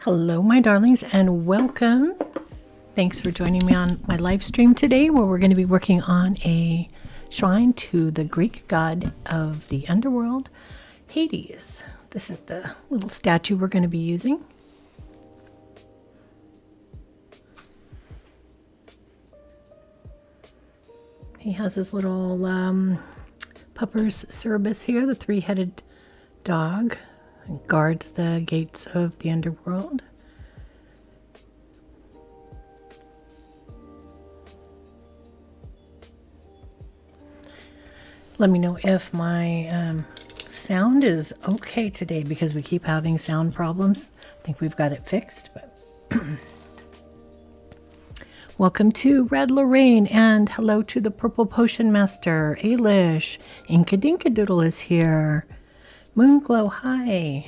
Hello, my darlings, and welcome. Thanks for joining me on my live stream today, where we're going to be working on a shrine to the Greek god of the underworld, Hades. This is the little statue we're going to be using. He has his little puppers Cerberus here, the three-headed dog, and guards the gates of the underworld. Let me know if my sound is okay today, because we keep having sound problems. I think we've got it fixed, but welcome to Red Lorraine, and hello to the Purple Potion Master, Ailish. Inkadinkadoodle is here. Moonglow, hi.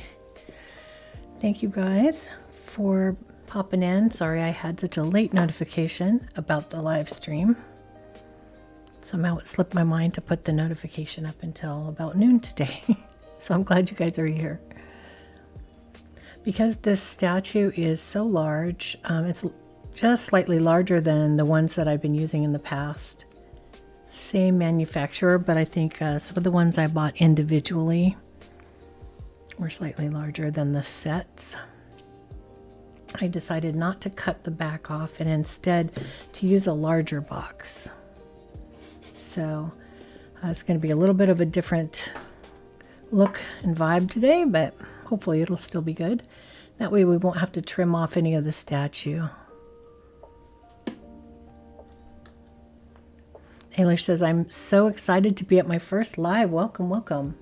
Thank you guys for popping in. Sorry I had such a late notification about the live stream. Somehow it slipped my mind to put the notification up until about noon today. So I'm glad you guys are here. Because this statue is so large, it's just slightly larger than the ones that I've been using in the past. Same manufacturer, but I think some of the ones I bought individually were slightly larger than the sets. I decided not to cut the back off and instead to use a larger box. So it's going to be a little bit of a different look and vibe today, but hopefully it'll still be good. That way we won't have to trim off any of the statue. Ailish says, I'm so excited to be at my first live. Welcome, welcome.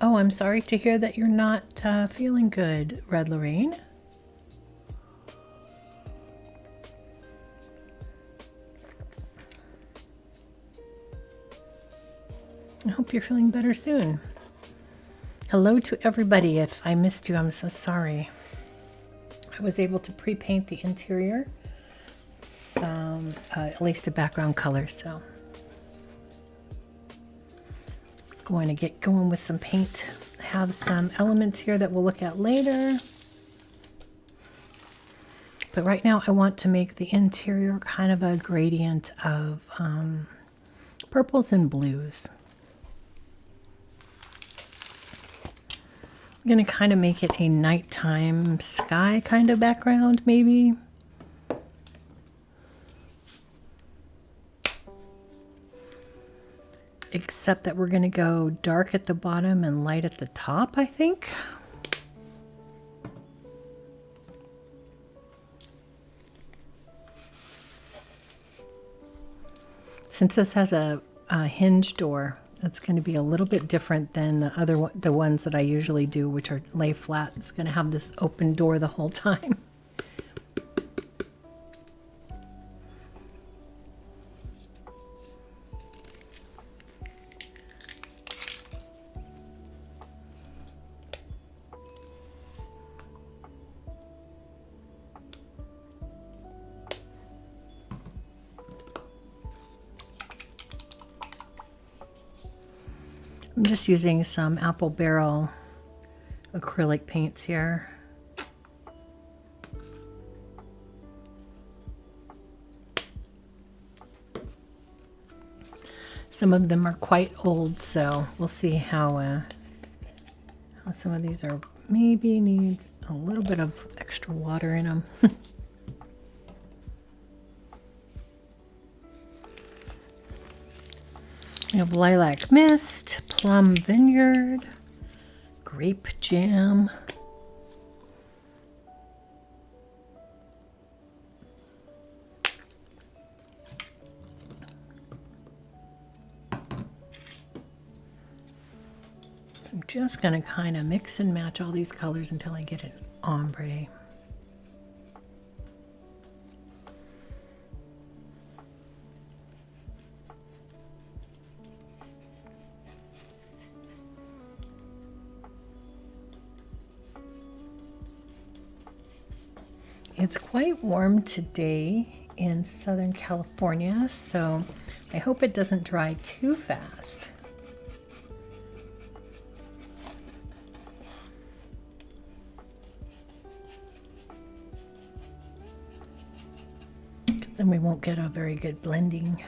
Oh, I'm sorry to hear that you're not feeling good, Red Lorraine. I hope you're feeling better soon. Hello to everybody. If I missed you, I'm so sorry. I was able to pre-paint the interior, some at least a background color, so going to get going with some paint. I have some elements here that we'll look at later. But right now I want to make the interior kind of a gradient of purples and blues. I'm going to kind of make it a nighttime sky kind of background, maybe. Except that we're going to go dark at the bottom and light at the top, I think. Since this has a hinge door, it's going to be a little bit different than the ones that I usually do, which are lay flat. It's going to have this open door the whole time. I'm just using some apple barrel acrylic paints here. Some of them are quite old, so we'll see how some of these are maybe needs a little bit of extra water in them. We have Lilac Mist, Plum Vineyard, Grape Jam. I'm just going to kind of mix and match all these colors until I get an ombre. It's quite warm today in Southern California, so I hope it doesn't dry too fast. Then we won't get a very good blending.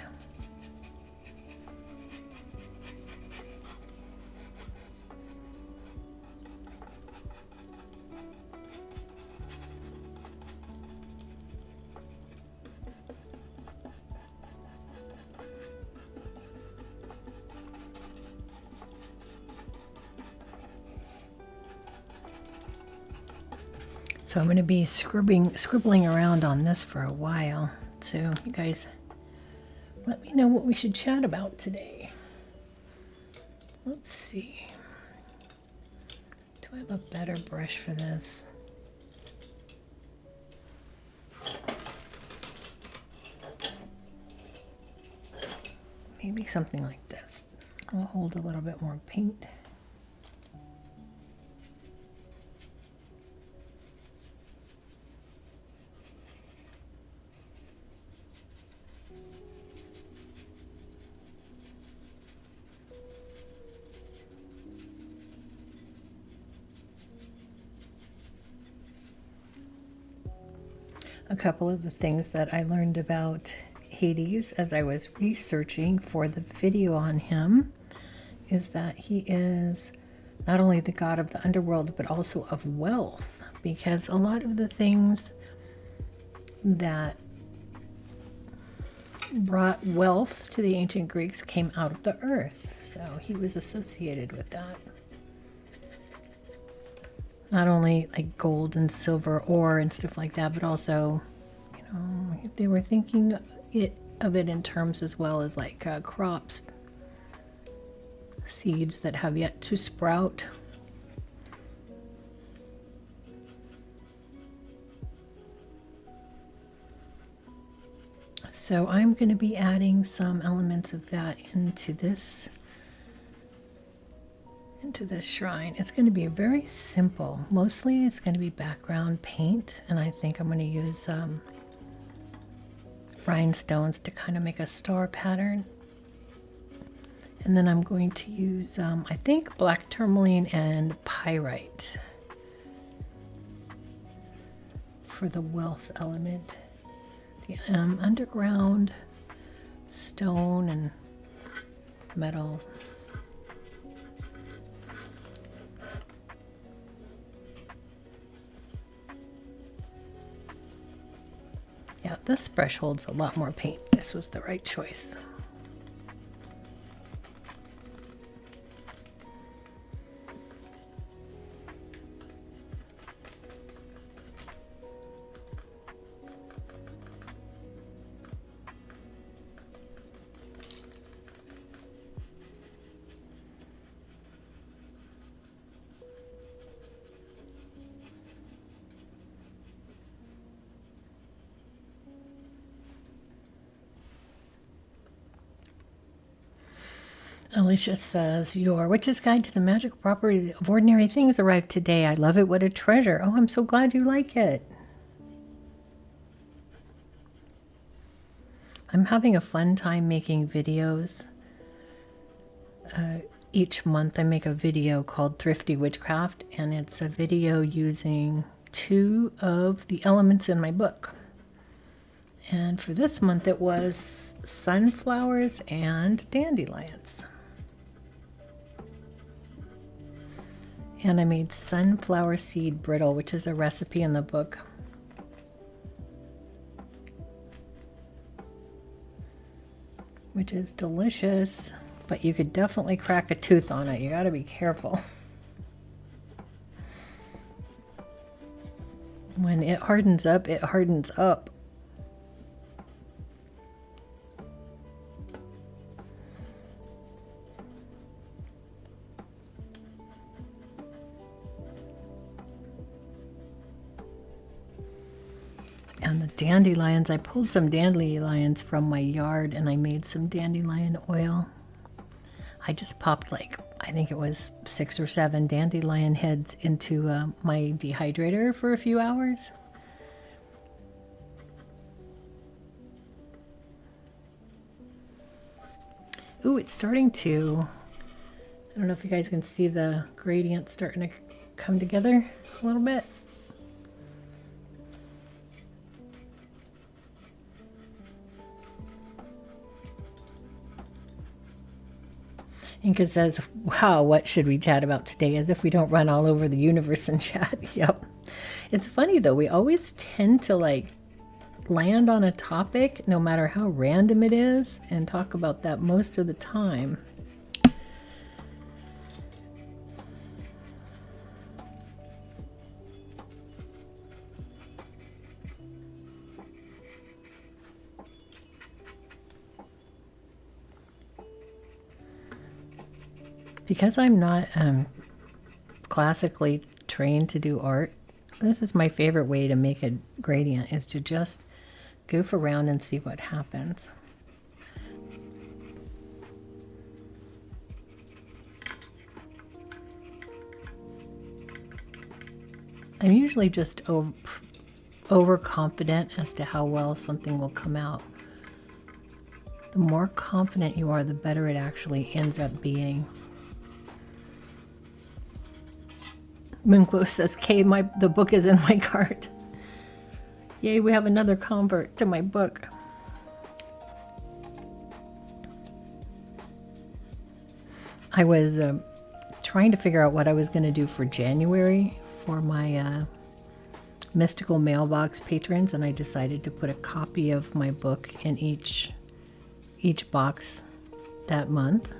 So I'm going to be scribbling around on this for a while. So you guys let me know what we should chat about today. Let's see. Do I have a better brush for this? Maybe something like this. I'll hold a little bit more paint. A couple of the things that I learned about Hades as I was researching for the video on him is that he is not only the god of the underworld but also of wealth, because a lot of the things that brought wealth to the ancient Greeks came out of the earth, so he was associated with that. Not only like gold and silver, ore and stuff like that, but also, you know, they were thinking of it in terms as well as like crops, seeds that have yet to sprout. So I'm going to be adding some elements of that into this shrine. It's going to be very simple. Mostly it's going to be background paint, and I think I'm going to use rhinestones to kind of make a star pattern. And then I'm going to use, I think, black tourmaline and pyrite for the wealth element. The underground stone and metal. Yeah, this brush holds a lot more paint. This was the right choice. Alicia says, your Witch's Guide to the Magical Properties of Ordinary Things arrived today. I love it. What a treasure. Oh, I'm so glad you like it. I'm having a fun time making videos. Each month I make a video called Thrifty Witchcraft, and it's a video using 2 of the elements in my book. And for this month it was sunflowers and dandelions. And I made sunflower seed brittle, which is a recipe in the book. Which is delicious, but you could definitely crack a tooth on it. You gotta be careful. When it hardens up, it hardens up. And the dandelions, I pulled some dandelions from my yard and I made some dandelion oil. I just popped like, I think it was 6 or 7 dandelion heads into my dehydrator for a few hours. Ooh, it's starting to, I don't know if you guys can see the gradient starting to come together a little bit. Inka says, wow, what should we chat about today? As if we don't run all over the universe and chat. Yep. It's funny though, we always tend to like land on a topic, no matter how random it is, and talk about that most of the time. Because I'm not classically trained to do art, this is my favorite way to make a gradient, is to just goof around and see what happens. I'm usually just overconfident as to how well something will come out. The more confident you are, the better it actually ends up being. Moonclo says, Kay, the book is in my cart. Yay, we have another convert to my book. I was trying to figure out what I was going to do for January for my mystical mailbox patrons, and I decided to put a copy of my book in each box that month.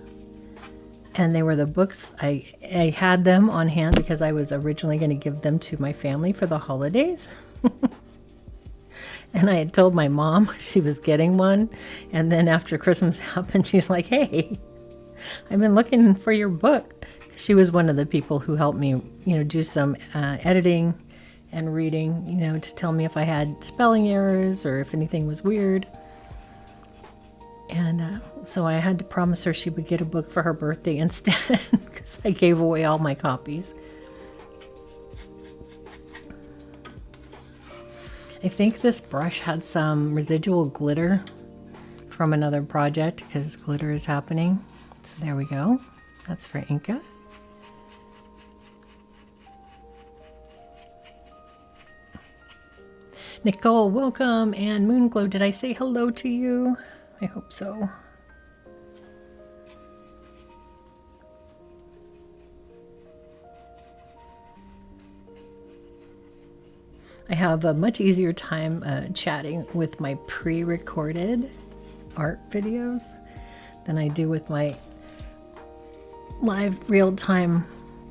And they were the books, I had them on hand because I was originally going to give them to my family for the holidays. And I had told my mom she was getting one. And then after Christmas happened, she's like, hey, I've been looking for your book. She was one of the people who helped me, do some editing and reading, to tell me if I had spelling errors or if anything was weird. And so I had to promise her she would get a book for her birthday instead, because I gave away all my copies. I think this brush had some residual glitter from another project, because glitter is happening. So there we go. That's for Inka. Nicole, welcome. And Moonglow, did I say hello to you? I hope so. I have a much easier time chatting with my pre-recorded art videos than I do with my live real-time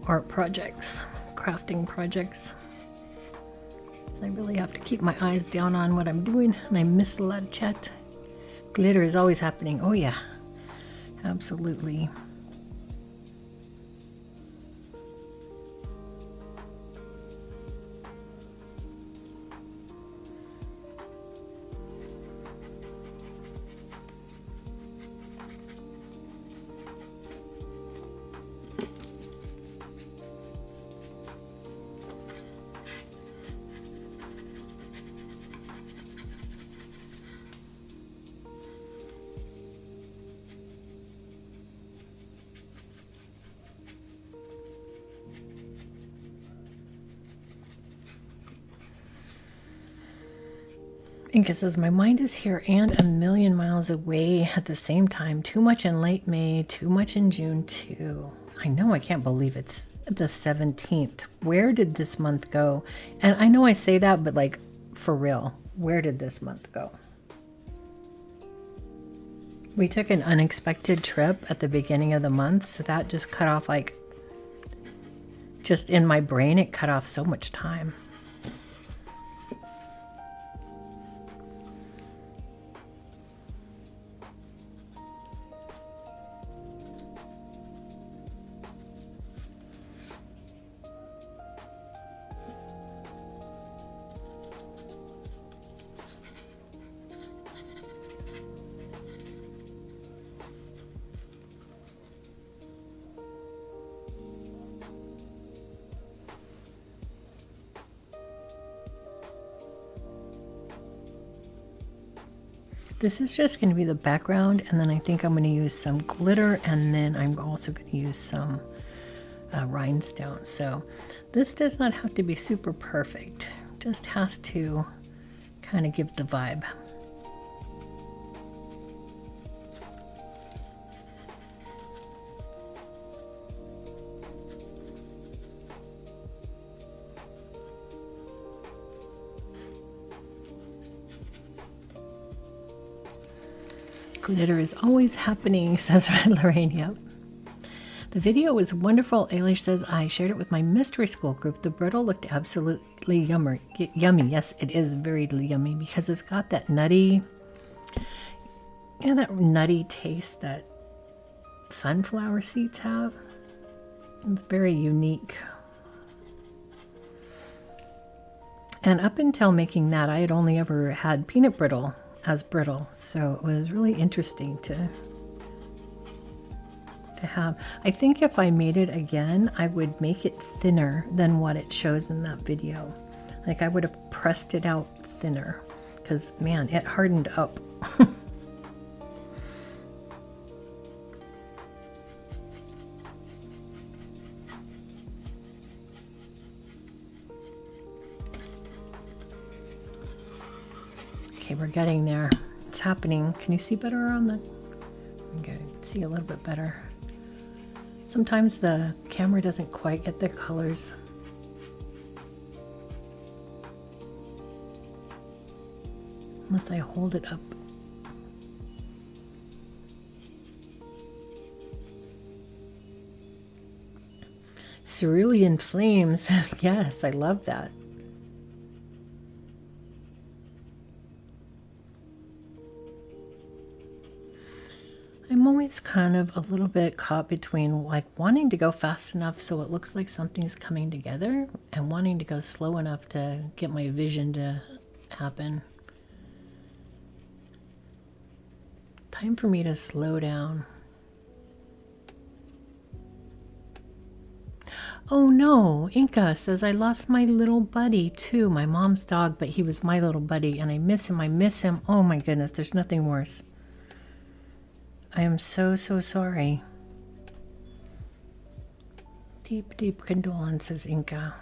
art projects, crafting projects. So I really have to keep my eyes down on what I'm doing, and I miss a lot of chat. Glitter is always happening. Oh yeah, absolutely. Inka says, my mind is here and a million miles away at the same time. Too much in late May, too much in June too. I know, I can't believe it's the 17th. Where did this month go? And I know I say that, but like, for real, where did this month go? We took an unexpected trip at the beginning of the month, so that just cut off, like, just in my brain, it cut off so much time. This is just going to be the background, and then I think I'm going to use some glitter, and then I'm also going to use some rhinestones. So this does not have to be super perfect, just has to kind of give the vibe. Glitter is always happening, says Red Lorraine. Yep. The video was wonderful. Ailish says, I shared it with my mystery school group. The brittle looked absolutely yummy. Yes, it is very yummy because it's got that nutty, that nutty taste that sunflower seeds have. It's very unique. And up until making that, I had only ever had peanut brittle as brittle. So it was really interesting to have. I think if I made it again, I would make it thinner than what it shows in that video. Like I would have pressed it out thinner because man, it hardened up. Okay, we're getting there. It's happening. Can you see better on the... Okay, see a little bit better. Sometimes the camera doesn't quite get the colors. Unless I hold it up. Cerulean flames. Yes, I love that. I'm always kind of a little bit caught between like wanting to go fast enough so it looks like something's coming together and wanting to go slow enough to get my vision to happen. Time for me to slow down. Oh no, Inca says I lost my little buddy too, my mom's dog, but he was my little buddy and I miss him. Oh my goodness, there's nothing worse. I am so sorry. Deep, deep condolences, Inca.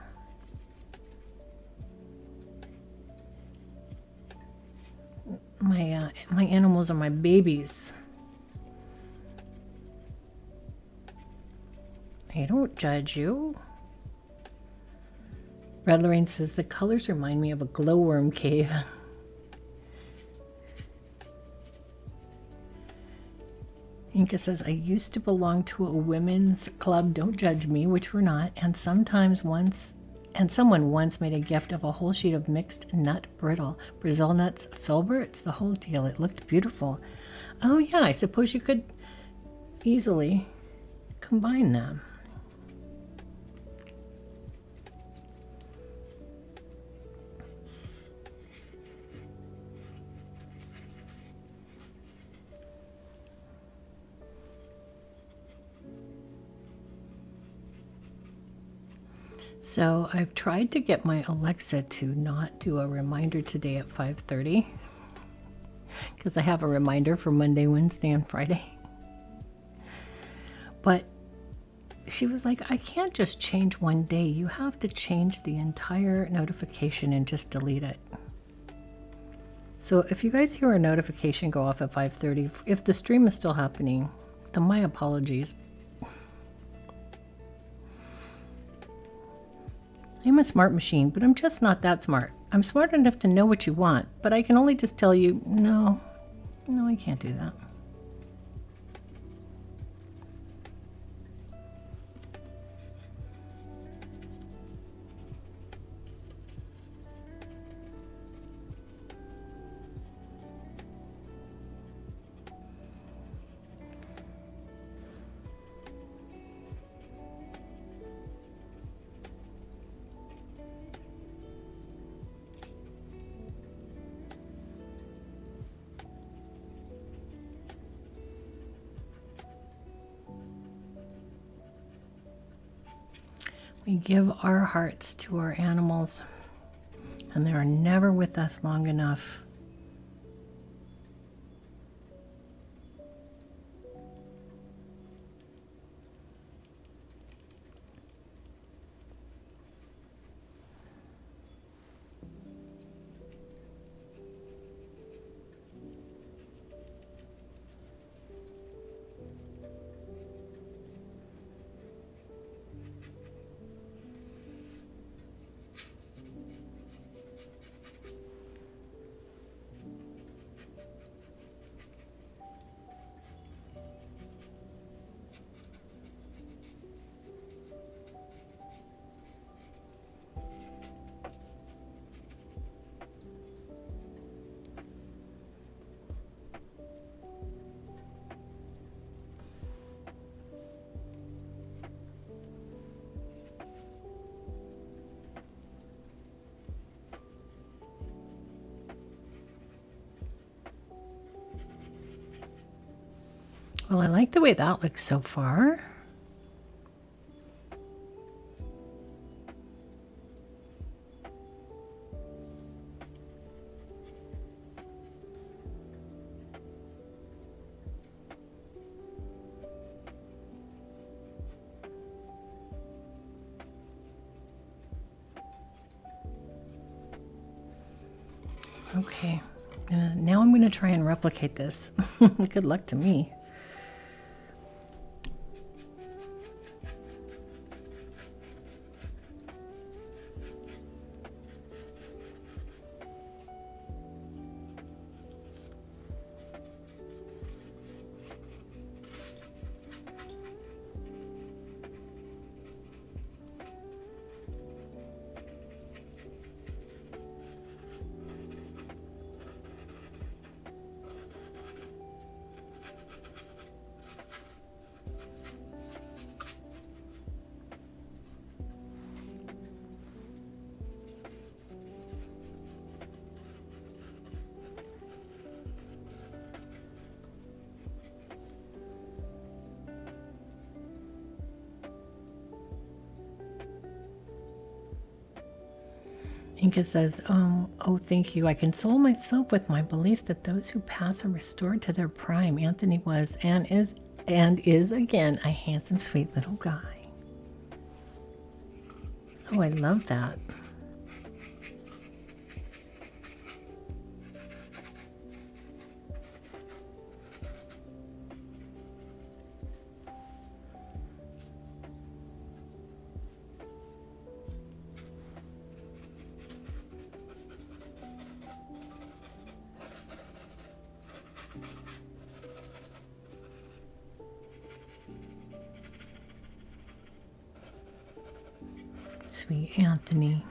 My animals are my babies. I don't judge you. Red Lorraine says the colors remind me of a glowworm cave. Inca says, I used to belong to a women's club, don't judge me, which we're not, and someone once made a gift of a whole sheet of mixed nut brittle, Brazil nuts, filberts, the whole deal. It looked beautiful. Oh yeah, I suppose you could easily combine them. So I've tried to get my Alexa to not do a reminder today at 5:30 because I have a reminder for Monday, Wednesday, and Friday. But she was like, I can't just change one day. You have to change the entire notification and just delete it. So if you guys hear a notification go off at 5:30, if the stream is still happening, then my apologies. I'm a smart machine, but I'm just not that smart. I'm smart enough to know what you want, but I can only just tell you, no, I can't do that. We give our hearts to our animals, and they are never with us long enough. Well, I like the way that looks so far. Okay, now I'm going to try and replicate this. Good luck to me. Inca says, oh, thank you. I console myself with my belief that those who pass are restored to their prime. Anthony was and is again a handsome, sweet little guy. Oh, I love that. Sweet Anthony.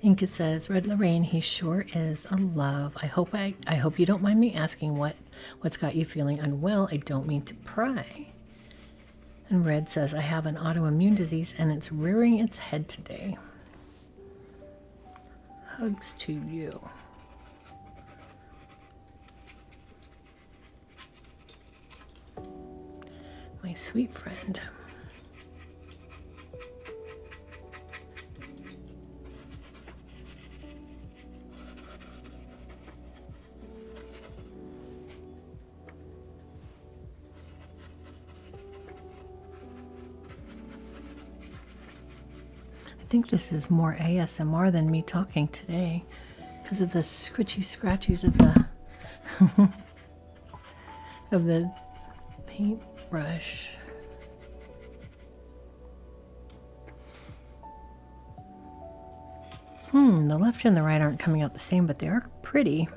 Inca says, Red Lorraine, he sure is a love. I hope you don't mind me asking what's got you feeling unwell. I don't mean to pry. And Red says, I have an autoimmune disease and it's rearing its head today. Hugs to you. My sweet friend. I think this is more ASMR than me talking today because of the scritchy scratchies of the of the paintbrush. The left and the right aren't coming out the same, but they are pretty.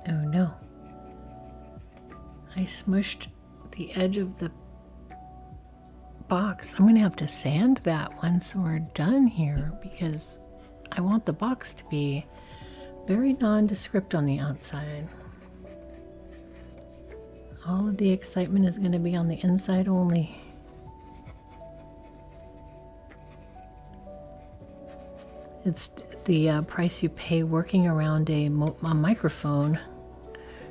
Oh no. I smushed the edge of the box. I'm going to have to sand that once we're done here because I want the box to be very nondescript on the outside. All of the excitement is going to be on the inside only. It's the price you pay working around a microphone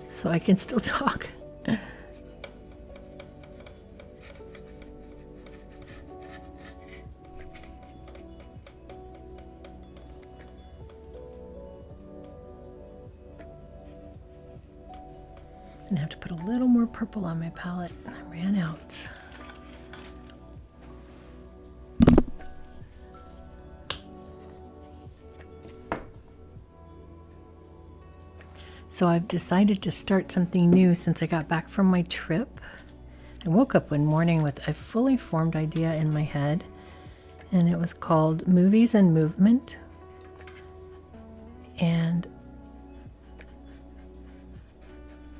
so I can still talk. And I have to put a little more purple on my palette. I ran out. So I've decided to start something new since I got back from my trip. I woke up one morning with a fully formed idea in my head, and it was called Movies and Movement. And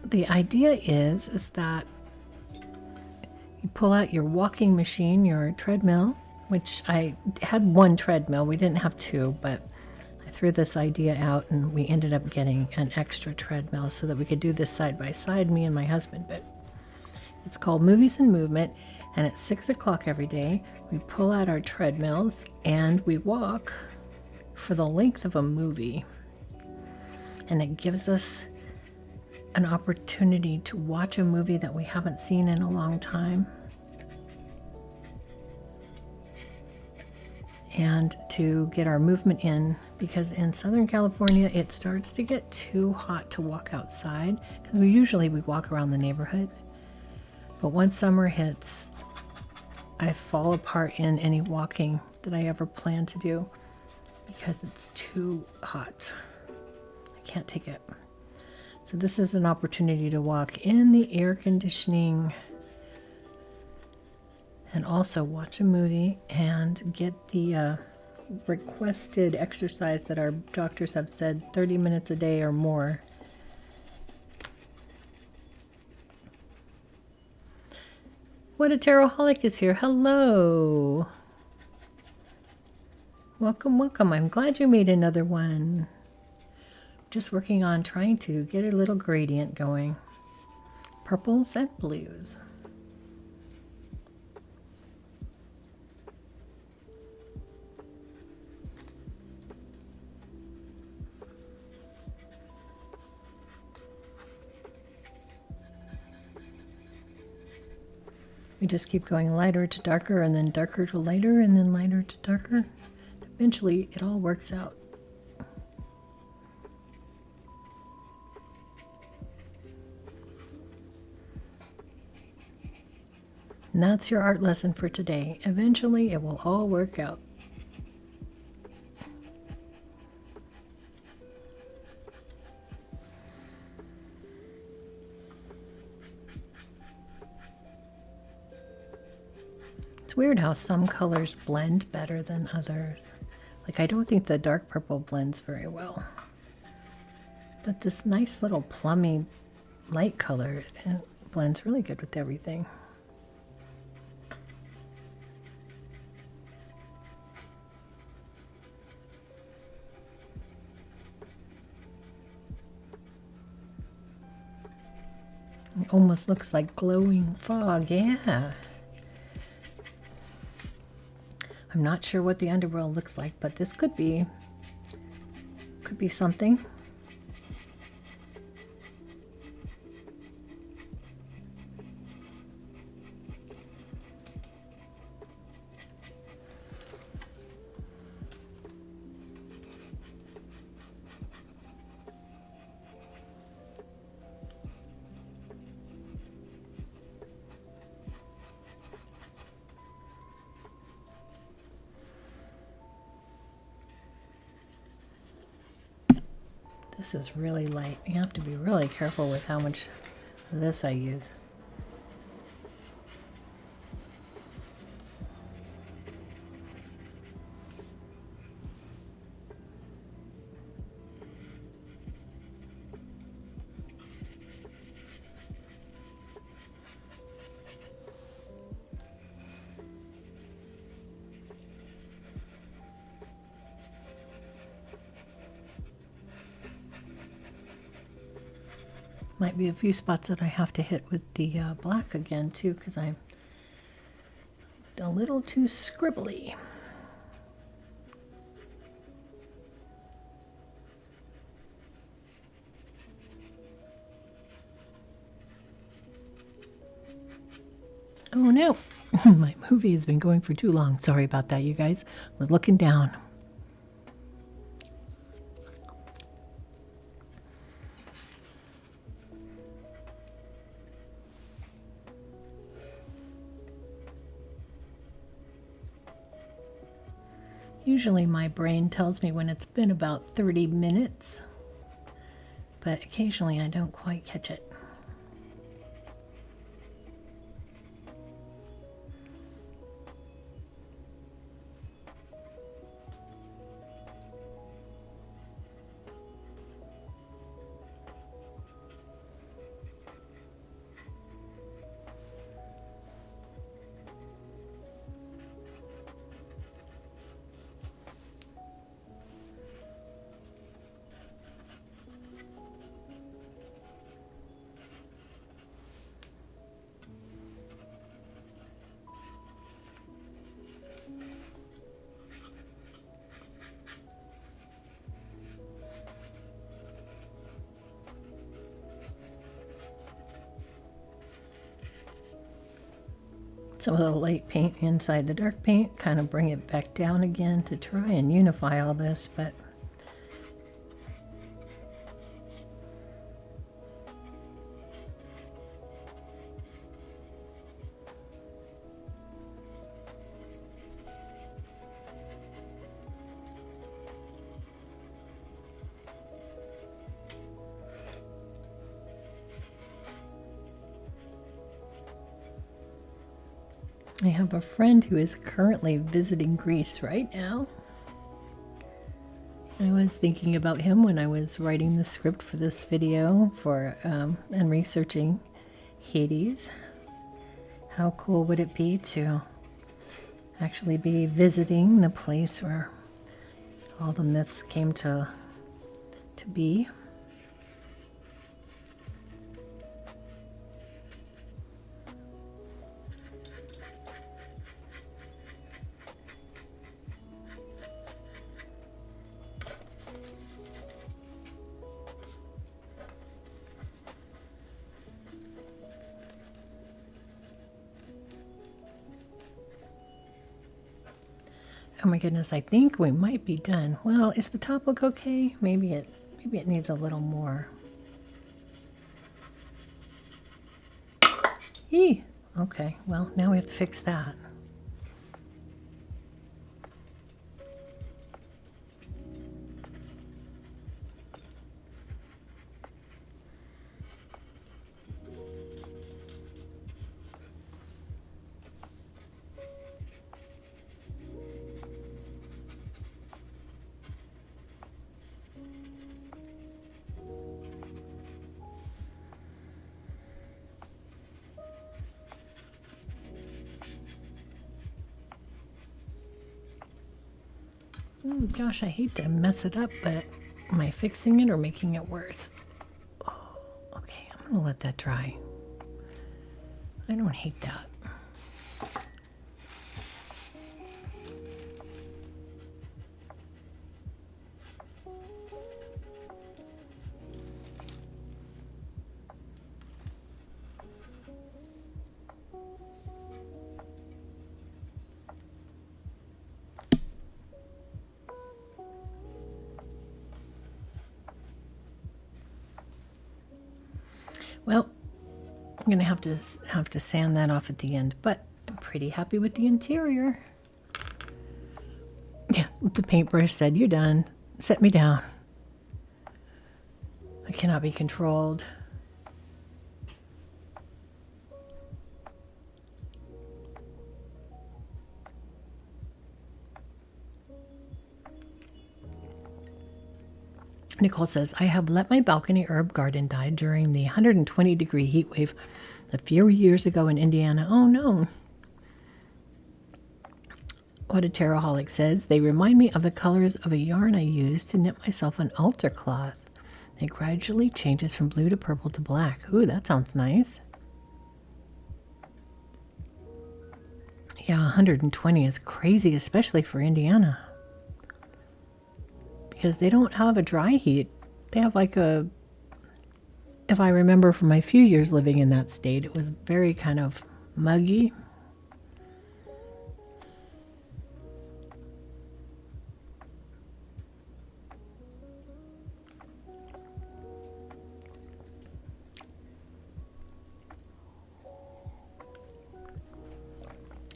the idea is that you pull out your walking machine, your treadmill, which I had one treadmill. We didn't have two, but I threw this idea out and we ended up getting an extra treadmill so that we could do this side by side, me and my husband. But it's called Movies and Movement, and at 6 o'clock every day, we pull out our treadmills and we walk for the length of a movie. And it gives us an opportunity to watch a movie that we haven't seen in a long time. And to get our movement in, because in Southern California it starts to get too hot to walk outside, because we walk around the neighborhood. But once summer hits, I fall apart in any walking that I ever plan to do because it's too hot. I can't take it. So this is an opportunity to walk in the air conditioning and also watch a movie and get the requested exercise that our doctors have said 30 minutes a day or more. What a Tarotaholic is here. Hello. Welcome, welcome. I'm glad you made another one. Just working on trying to get a little gradient going. Purples and blues. We just keep going lighter to darker and then darker to lighter and then lighter to darker. Eventually, it all works out. And that's your art lesson for today. Eventually, it will all work out. Weird how some colors blend better than others. Like I don't think the dark purple blends very well. But this nice little plummy light color, it blends really good with everything. It almost looks like glowing fog, yeah. I'm not sure what the Underworld looks like, but this could be something. This is really light. You have to be really careful with how much of this I use. Might be a few spots that I have to hit with the black again too, because I'm a little too scribbly. Oh no, my movie has been going for too long. Sorry about that, you guys. I was looking down. Usually my brain tells me when it's been about 30 minutes, but occasionally I don't quite catch it. some of the light paint inside the dark paint, kind of bring it back down again to try and unify all this, but I have a friend who is currently visiting Greece right now. I was thinking about him when I was writing the script for this video and researching Hades. How cool would it be to actually be visiting the place where all the myths came to be? Oh my goodness, I think we might be done. Well, is the top look okay? Maybe it needs a little more. Eee! Okay, well, now we have to fix that. Oh, gosh, I hate to mess it up, but am I fixing it or making it worse? Oh, okay, I'm gonna let that dry. I don't hate that. Well, I'm going to have to sand that off at the end, but I'm pretty happy with the interior. Yeah, the paintbrush said, "You're done. Set me down. I cannot be controlled." Nicole says, "I have let my balcony herb garden die during the 120-degree heat wave a few years ago in Indiana." Oh no. What a Taraholic says, "They remind me of the colors of a yarn I used to knit myself an altar cloth. It gradually changes from blue to purple to black." Ooh, that sounds nice. Yeah, 120 is crazy, especially for Indiana. Because they don't have a dry heat. They have like a, if I remember from my few years living in that state, it was very kind of muggy.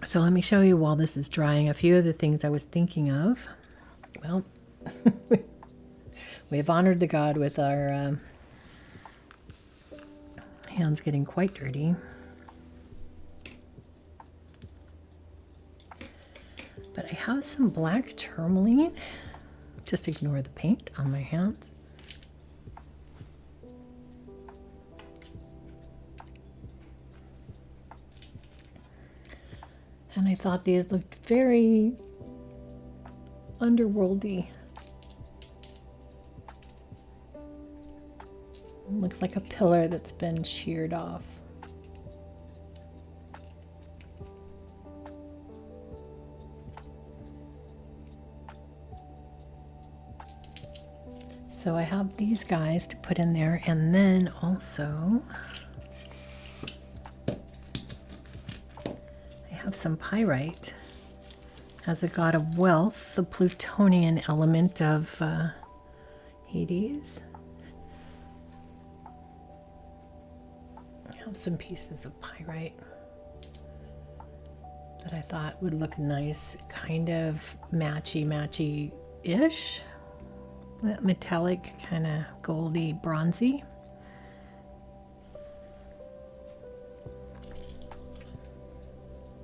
So let me show you while this is drying a few of the things I was thinking of. Well, we have honored the god with our hands getting quite dirty. But I have some black tourmaline. Just ignore the paint on my hands. And I thought these looked very underworldy. Looks like a pillar that's been sheared off. So I have these guys to put in there, and then also I have some pyrite. As a god of wealth, the Plutonian element of Hades. I have some pieces of pyrite that I thought would look nice, kind of matchy-ish. That metallic, kind of goldy, bronzy.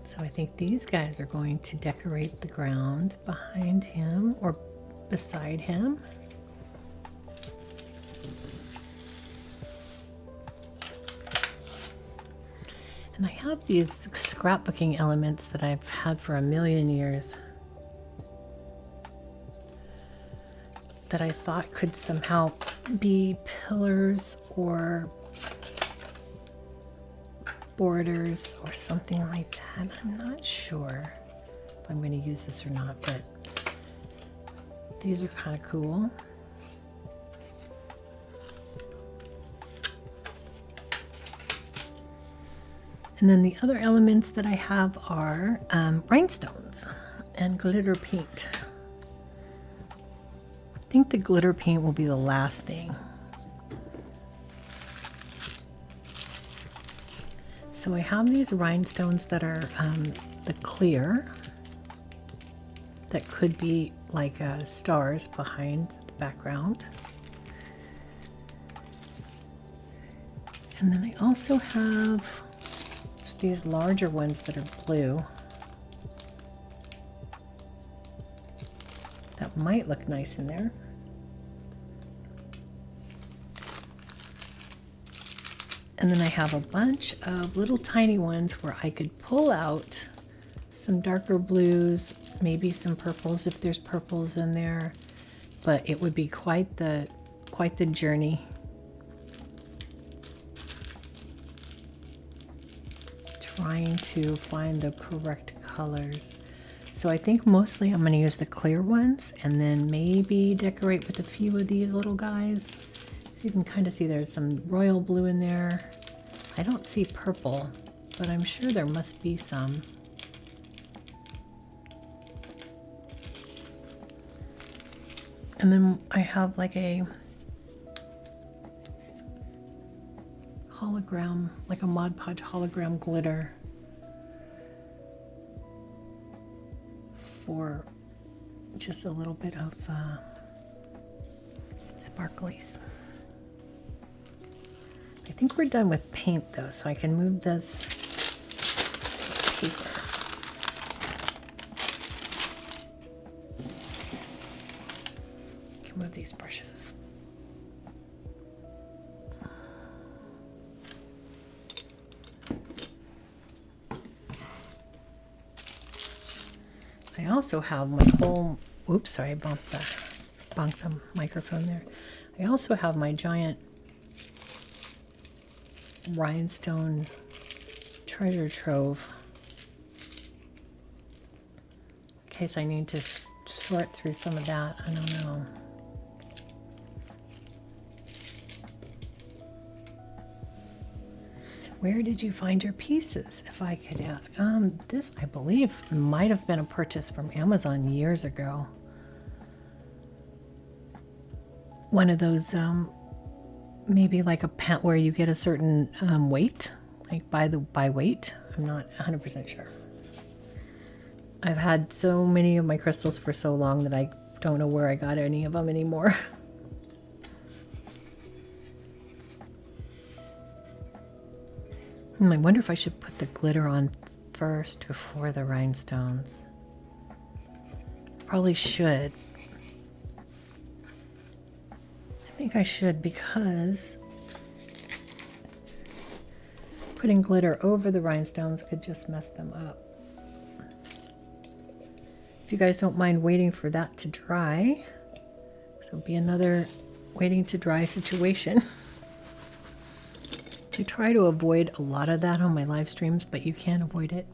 So I think these guys are going to decorate the ground behind him or beside him. And I have these scrapbooking elements that I've had for a million years that I thought could somehow be pillars or borders or something like that. I'm not sure if I'm going to use this or not, but these are kind of cool. And then the other elements that I have are rhinestones and glitter paint. I think the glitter paint will be the last thing. So I have these rhinestones that are the clear, that could be like stars behind the background. And then I also have these larger ones that are blue. That might look nice in there. And then I have a bunch of little tiny ones where I could pull out some darker blues, maybe some purples if there's purples in there, but it would be quite the journey. Trying to find the correct colors. So I think mostly I'm going to use the clear ones and then maybe decorate with a few of these little guys. You can kind of see there's some royal blue in there. I don't see purple, but I'm sure there must be some. And then I have like a hologram, like a Mod Podge hologram glitter for just a little bit of sparklies. I think we're done with paint though, so I can move this paper. I can move these brushes. I also have my whole, oops, sorry, I bonked the microphone there. I also have my giant rhinestone treasure trove in case I need to sort through some of that. I don't know. Where did you find your pieces, if I could ask? This, I believe, might have been a purchase from Amazon years ago. One of those, maybe like a pant where you get a certain weight, like by weight. I'm not 100% sure. I've had so many of my crystals for so long that I don't know where I got any of them anymore. I wonder if I should put the glitter on first before the rhinestones. Probably should. I think I should, because putting glitter over the rhinestones could just mess them up. If you guys don't mind waiting for that to dry, so it'll be another waiting to dry situation. I try to avoid a lot of that on my live streams, but you can't avoid it.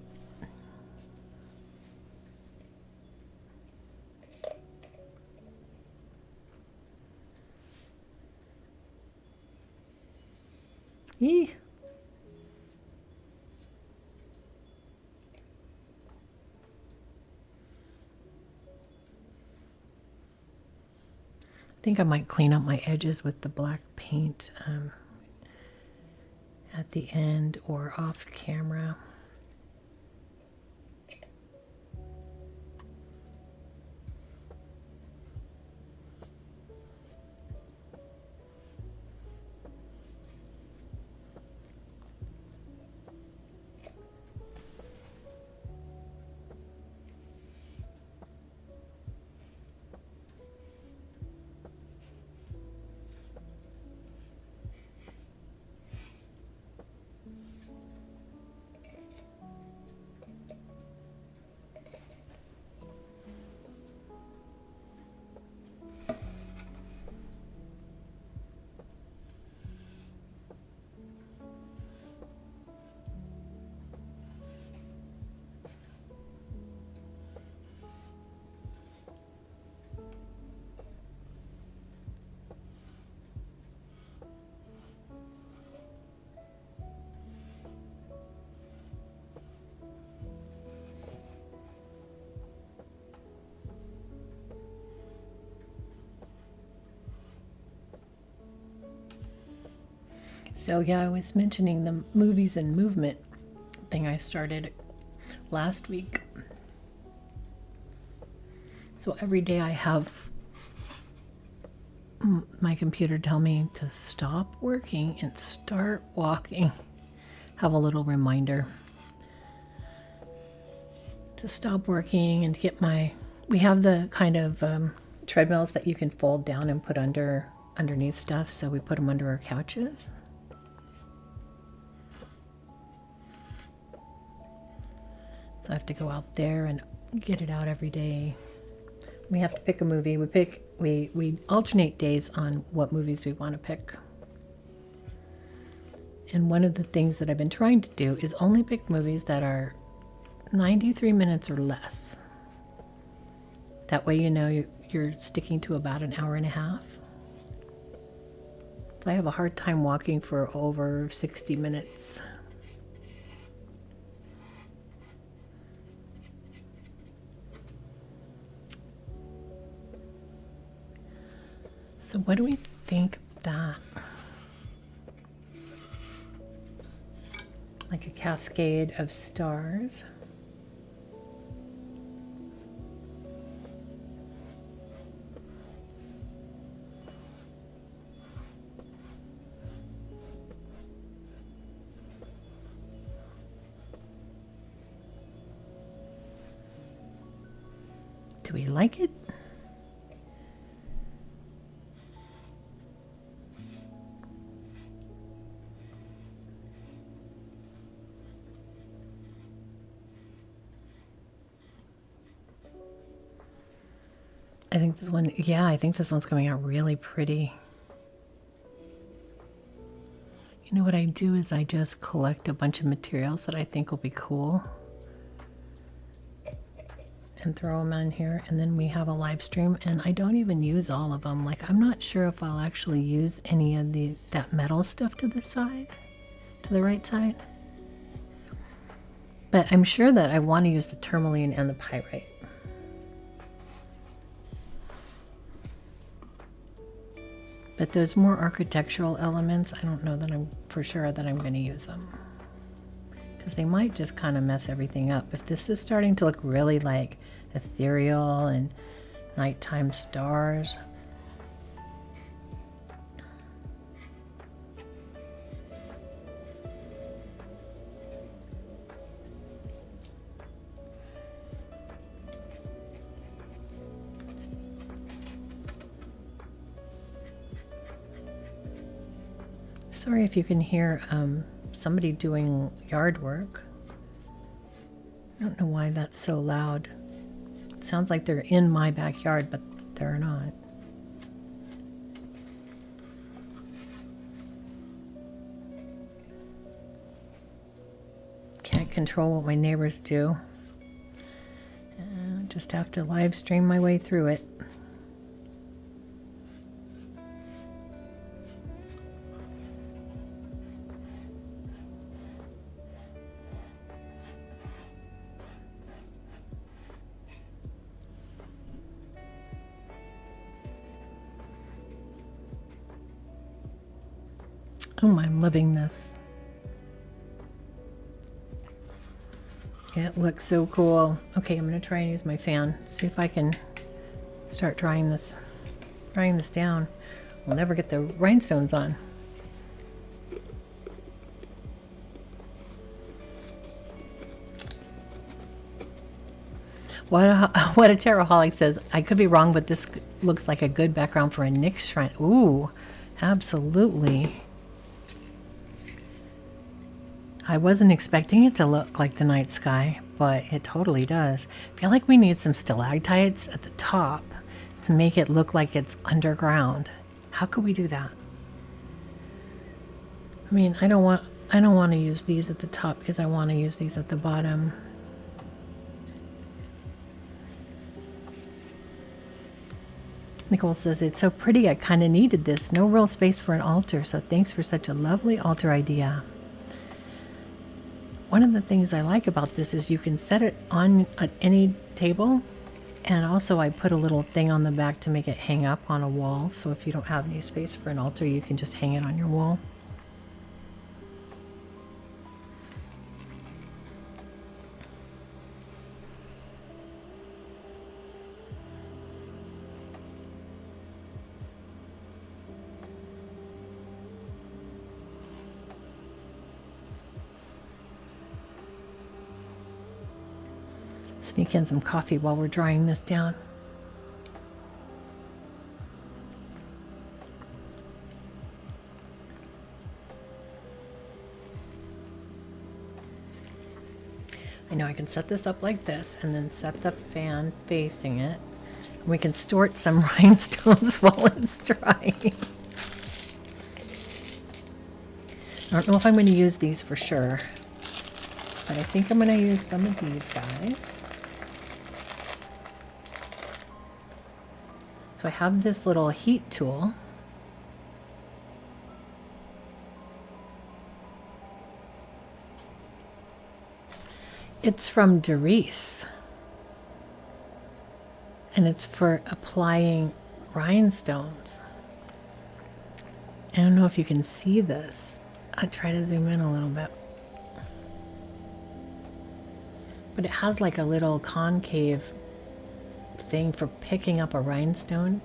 Eee. think I might clean up my edges with the black paint at the end or off camera. So yeah, I was mentioning the movies and movement thing I started last week. So every day I have my computer tell me to stop working and start walking. Have a little reminder to stop working and to get we have the kind of treadmills that you can fold down and put underneath stuff, so we put them under our couches. So I have to go out there and get it out every day. We have to pick a movie. We alternate days on what movies we want to pick. And one of the things that I've been trying to do is only pick movies that are 93 minutes or less. That way you know you're sticking to about an hour and a half. So I have a hard time walking for over 60 minutes. So what do we think of that? Like a cascade of stars. Do we like it? I think this one's coming out really pretty. You know what I do is I just collect a bunch of materials that I think will be cool and throw them on here, and then we have a live stream, and I don't even use all of them. Like, I'm not sure if I'll actually use any of that metal stuff to the right side. But I'm sure that I want to use the tourmaline and the pyrite. But those more architectural elements, I don't know that I'm for sure that I'm going to use them. Because they might just kind of mess everything up. If this is starting to look really like ethereal and nighttime stars. Sorry if you can hear somebody doing yard work. I don't know why that's so loud. It sounds like they're in my backyard, but they're not. Can't control what my neighbors do. Just have to live stream my way through it. Oh, I'm loving this. It looks so cool. Okay, I'm going to try and use my fan. See if I can start drying this down. We'll never get the rhinestones on. What a Tarotaholic says, I could be wrong, but this looks like a good background for a Nyx shrine. Ooh, absolutely. I wasn't expecting it to look like the night sky, but it totally does. I feel like we need some stalactites at the top to make it look like it's underground. How could we do that? I mean, I don't want to use these at the top because I want to use these at the bottom. Nicole says, it's so pretty, I kind of needed this. No real space for an altar, so thanks for such a lovely altar idea. One of the things I like about this is you can set it on at any table, and also I put a little thing on the back to make it hang up on a wall, so if you don't have any space for an altar, you can just hang it on your wall. Sneak in some coffee while we're drying this down. I know I can set this up like this and then set the fan facing it. We can store some rhinestones while it's drying. I don't know if I'm going to use these for sure, but I think I'm going to use some of these guys. So I have this little heat tool. It's from Doris. And it's for applying rhinestones. I don't know if you can see this. I'll try to zoom in a little bit. But it has like a little concave thing for picking up a rhinestone.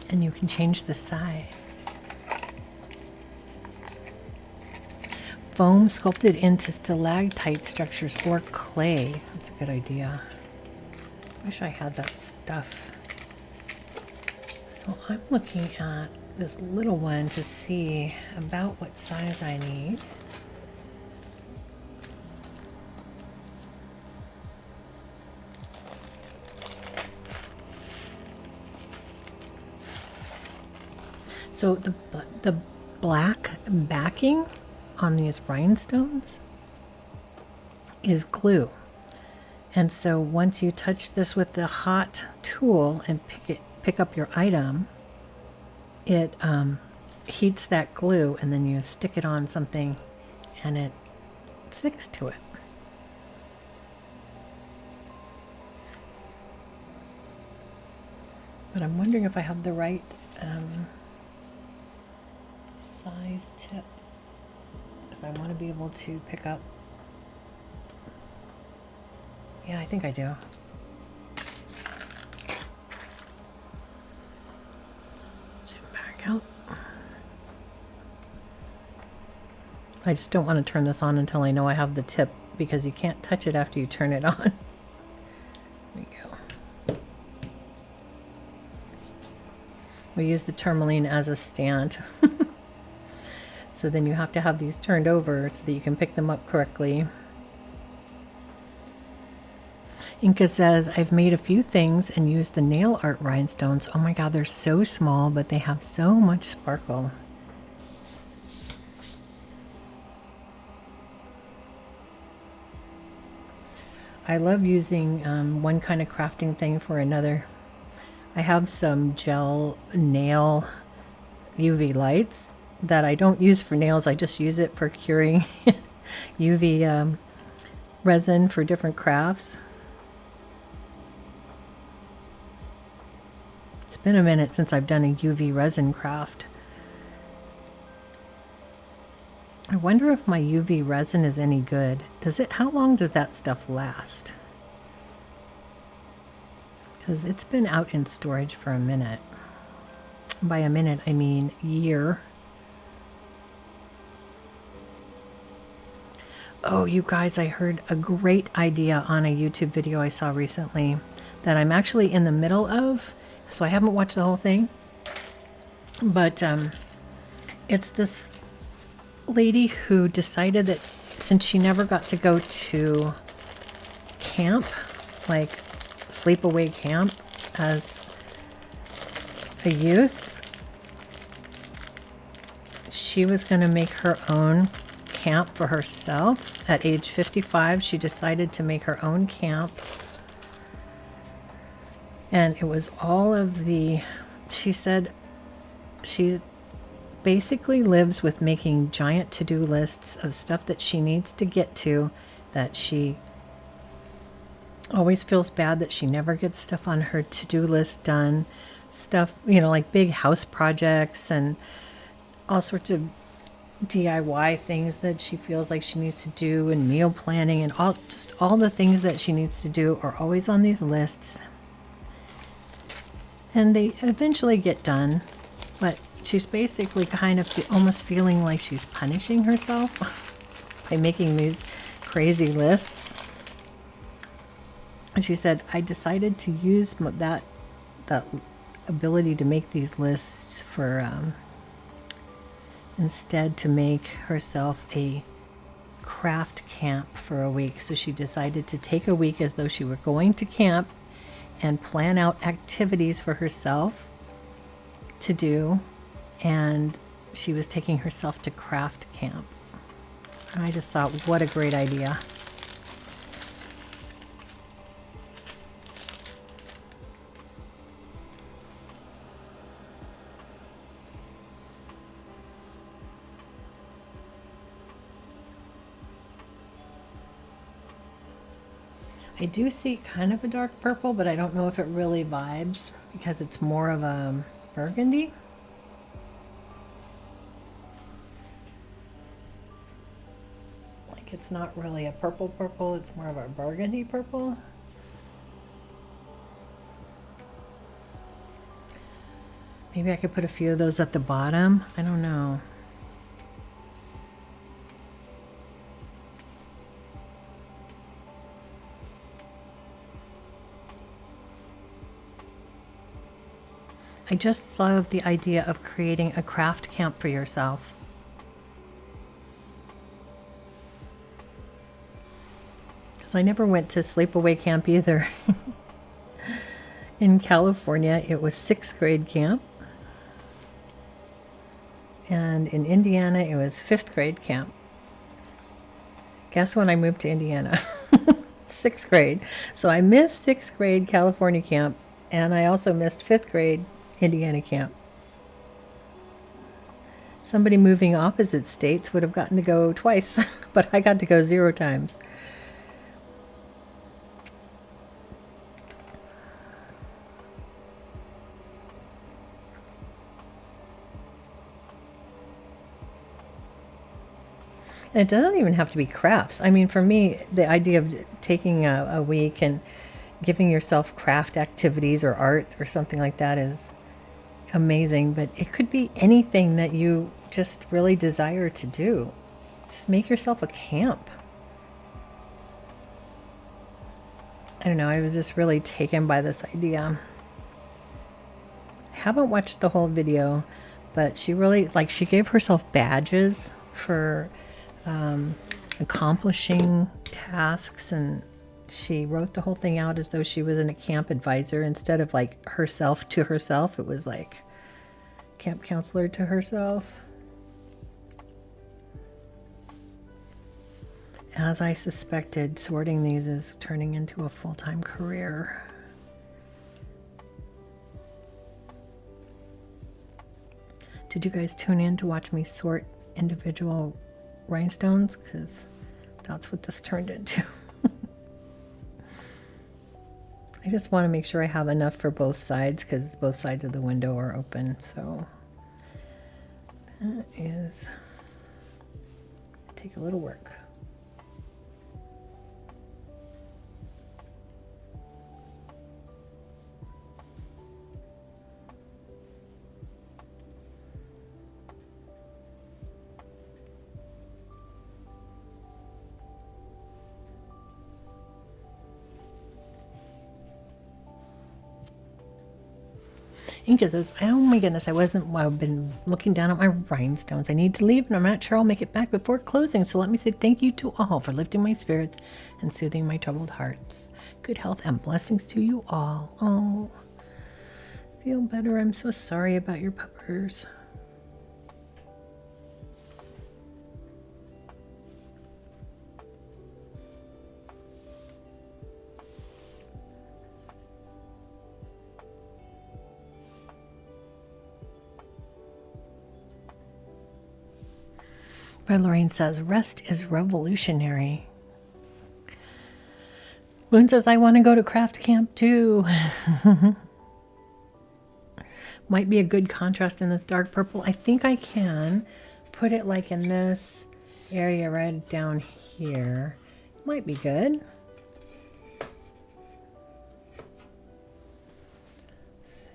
And you can change the size. Foam sculpted into stalactite structures or clay. That's a good idea. Wish I had that stuff. So I'm looking at this little one to see about what size I need. So the black backing on these rhinestones is glue, and so once you touch this with the hot tool and pick up your item, it heats that glue, and then you stick it on something and it sticks to it. But I'm wondering if I have the right size tip. I want to be able to pick up. Yeah, I think I do. Zoom back out. I just don't want to turn this on until I know I have the tip, because you can't touch it after you turn it on. There we go. We use the tourmaline as a stand. So then you have to have these turned over so that you can pick them up correctly. Inca says, I've made a few things and used the nail art rhinestones. Oh my god, they're so small, but they have so much sparkle. I love using one kind of crafting thing for another. I have some gel nail UV lights that I don't use for nails. I just use it for curing UV resin for different crafts. It's been a minute since I've done a UV resin craft. I wonder if my UV resin is any good. How long does that stuff last? Because it's been out in storage for a minute. By a minute, I mean year. Oh, you guys, I heard a great idea on a YouTube video I saw recently that I'm actually in the middle of, so I haven't watched the whole thing. But it's this lady who decided that since she never got to go to camp, like sleepaway camp as a youth, she was going to make her own camp for herself. At age 55, she decided to make her own camp. And it was all of she said she basically lives with making giant to-do lists of stuff that she needs to get to, that she always feels bad that she never gets stuff on her to-do list done. Stuff, like big house projects and all sorts of DIY things that she feels like she needs to do, and meal planning, and all the things that she needs to do are always on these lists. And they eventually get done, but she's basically kind of almost feeling like she's punishing herself by making these crazy lists. And she said, I decided to use that ability to make these lists for instead to make herself a craft camp for a week. So she decided to take a week as though she were going to camp and plan out activities for herself to do, and she was taking herself to craft camp. And I just thought, what a great idea. I do see kind of a dark purple, but I don't know if it really vibes because it's more of a burgundy. Like it's not really a purple, it's more of a burgundy purple. Maybe I could put a few of those at the bottom. I don't know. I just love the idea of creating a craft camp for yourself. Because I never went to sleepaway camp either. In California, it was 6th grade camp. And in Indiana, it was 5th grade camp. Guess when I moved to Indiana? 6th grade. So I missed 6th grade California camp, and I also missed 5th grade Indiana camp. Somebody moving opposite states would have gotten to go twice, but I got to go 0 times. And it doesn't even have to be crafts. I mean, for me, the idea of taking a week and giving yourself craft activities or art or something like that is amazing, but it could be anything that you just really desire to do. Just make yourself a camp. I don't know, I was just really taken by this idea. I haven't watched the whole video, but she really, she gave herself badges for accomplishing tasks, and she wrote the whole thing out as though she was in a camp advisor instead of herself to herself. It was like camp counselor to herself. As I suspected, sorting these is turning into a full-time career. Did you guys tune in to watch me sort individual rhinestones? Because that's what this turned into. I just want to make sure I have enough for both sides because both sides of the window are open. So that is take a little work. Inka says, oh my goodness, I've been looking down at my rhinestones. I need to leave and I'm not sure I'll make it back before closing. So let me say thank you to all for lifting my spirits and soothing my troubled hearts. Good health and blessings to you all. Oh, feel better. I'm so sorry about your puppers. By Lorraine says, rest is revolutionary. Moon says, I want to go to craft camp too. Might be a good contrast in this dark purple. I think I can put it like in this area right down here. Might be good.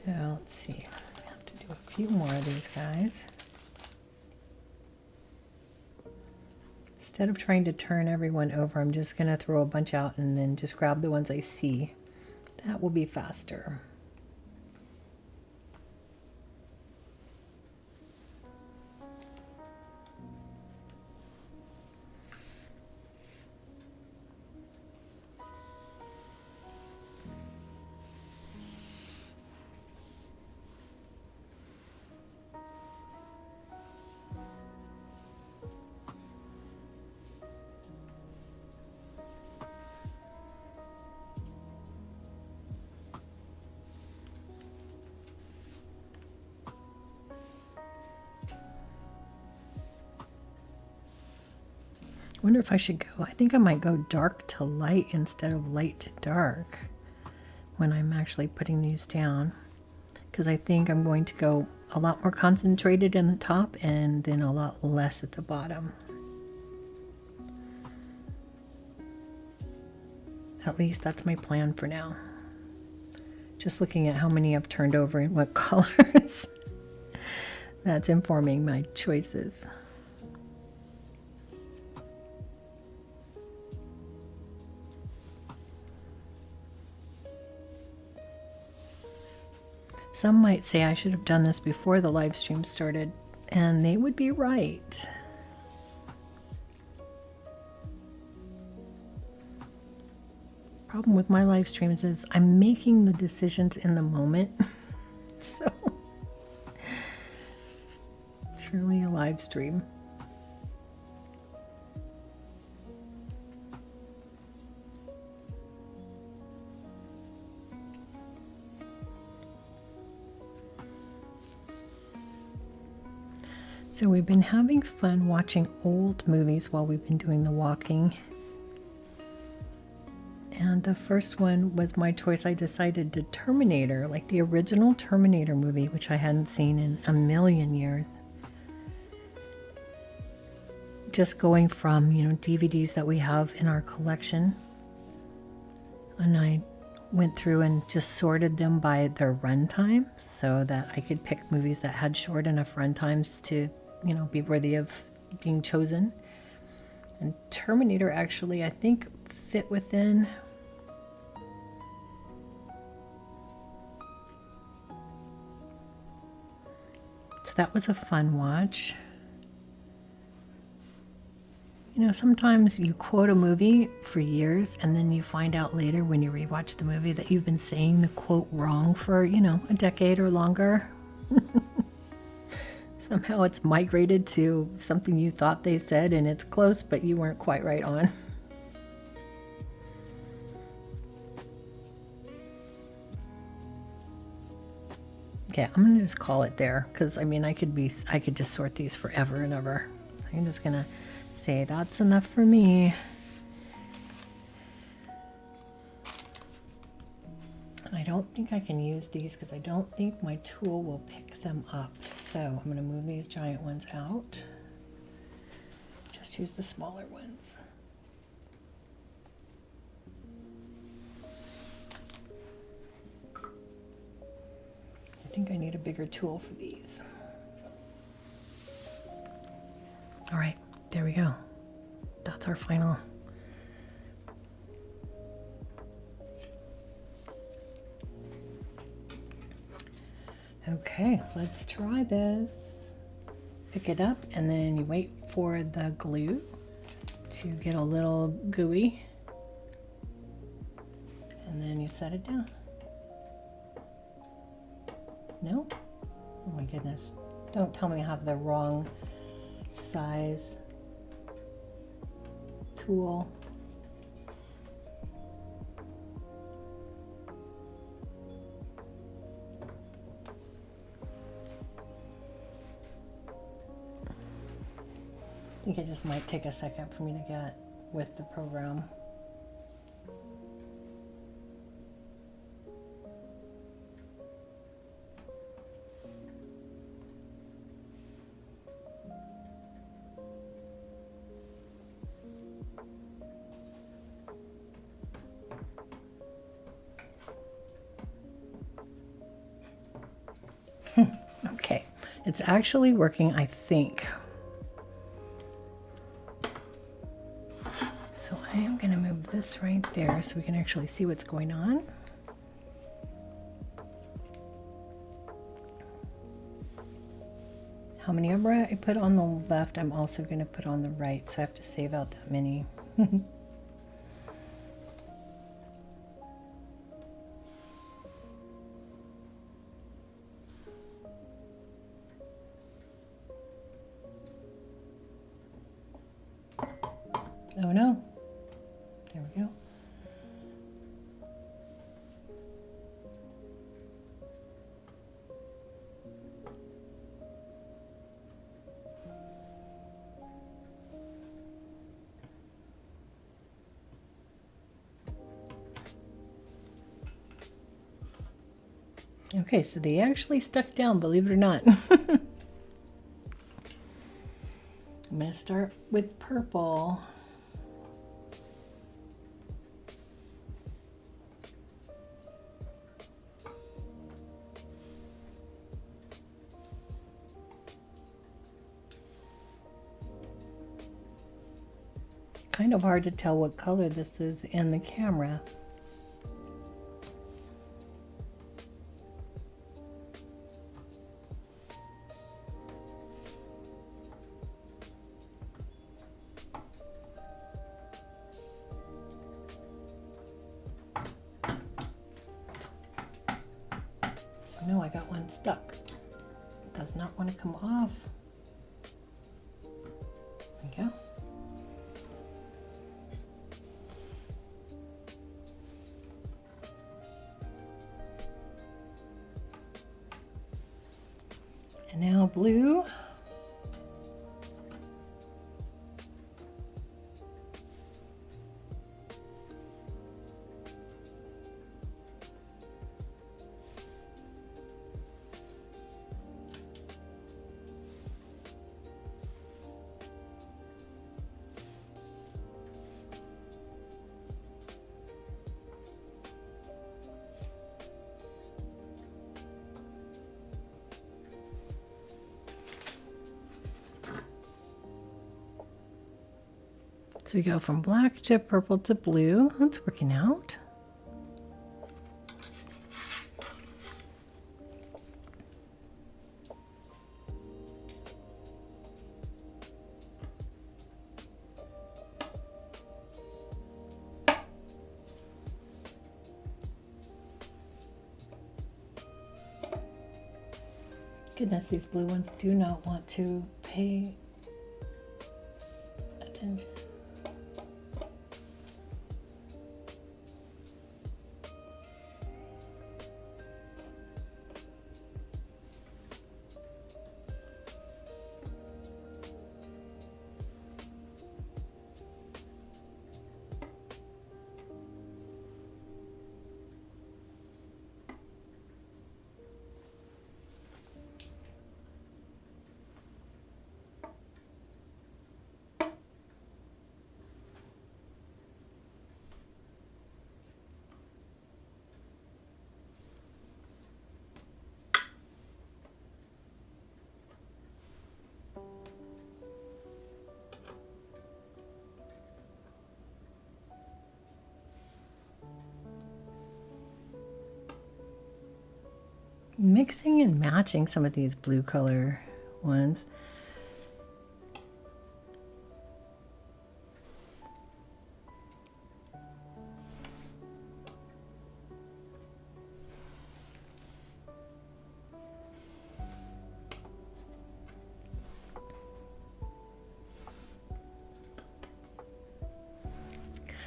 So let's see. I have to do a few more of these guys. Instead of trying to turn everyone over, I'm just going to throw a bunch out and then just grab the ones I see. That will be faster. I wonder if I should go, I think I might go dark to light instead of light to dark when I'm actually putting these down, because I think I'm going to go a lot more concentrated in the top and then a lot less at the bottom. At least that's my plan for now. Just looking at how many I've turned over and what colors. That's informing my choices. Some might say I should have done this before the live stream started, and they would be right. Problem with my live streams is I'm making the decisions in the moment. So, truly a live stream. So we've been having fun watching old movies while we've been doing the walking. And the first one was my choice. I decided to Terminator, like the original Terminator movie, which I hadn't seen in a million years. Just going from, DVDs that we have in our collection. And I went through and just sorted them by their runtime so that I could pick movies that had short enough runtimes to be worthy of being chosen. And Terminator actually, I think, fit within. So that was a fun watch. Sometimes you quote a movie for years and then you find out later when you rewatch the movie that you've been saying the quote wrong for, a decade or longer. Somehow it's migrated to something you thought they said and it's close, but you weren't quite right on. Okay, I'm gonna just call it there because I mean I could just sort these forever and ever. I'm just gonna say that's enough for me. And I don't think I can use these because I don't think my tool will pick them up. So I'm gonna move these giant ones out. Just use the smaller ones. I think I need a bigger tool for these. All right, there we go. That's our final. Okay, let's try this. Pick it up and then you wait for the glue to get a little gooey. And then you set it down. No? Oh my goodness. Don't tell me I have the wrong size tool. I think it just might take a second for me to get with the program. Okay, it's actually working, I think. So I am going to move this right there so we can actually see what's going on. How many ever I put on the left, I'm also going to put on the right, so I have to save out that many. Oh no. There we go. Okay, so they actually stuck down, believe it or not. I'm going to start with purple. Kind of hard to tell what color this is in the camera. Oh no, I got one stuck. It does not want to come off. There we go. And now blue. So we go from black to purple to blue. That's working out. Goodness, these blue ones do not want to pay attention. mixing and matching some of these blue color ones.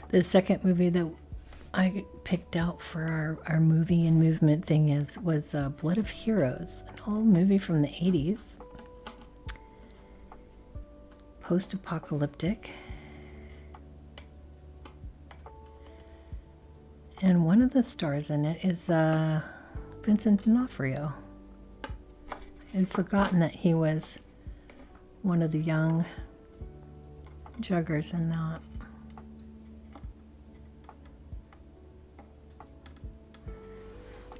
The second movie that I picked out for our movie and movement thing was Blood of Heroes, an old movie from the 80s. Post-apocalyptic. And one of the stars in it is Vincent D'Onofrio. I'd forgotten that he was one of the young juggers in that.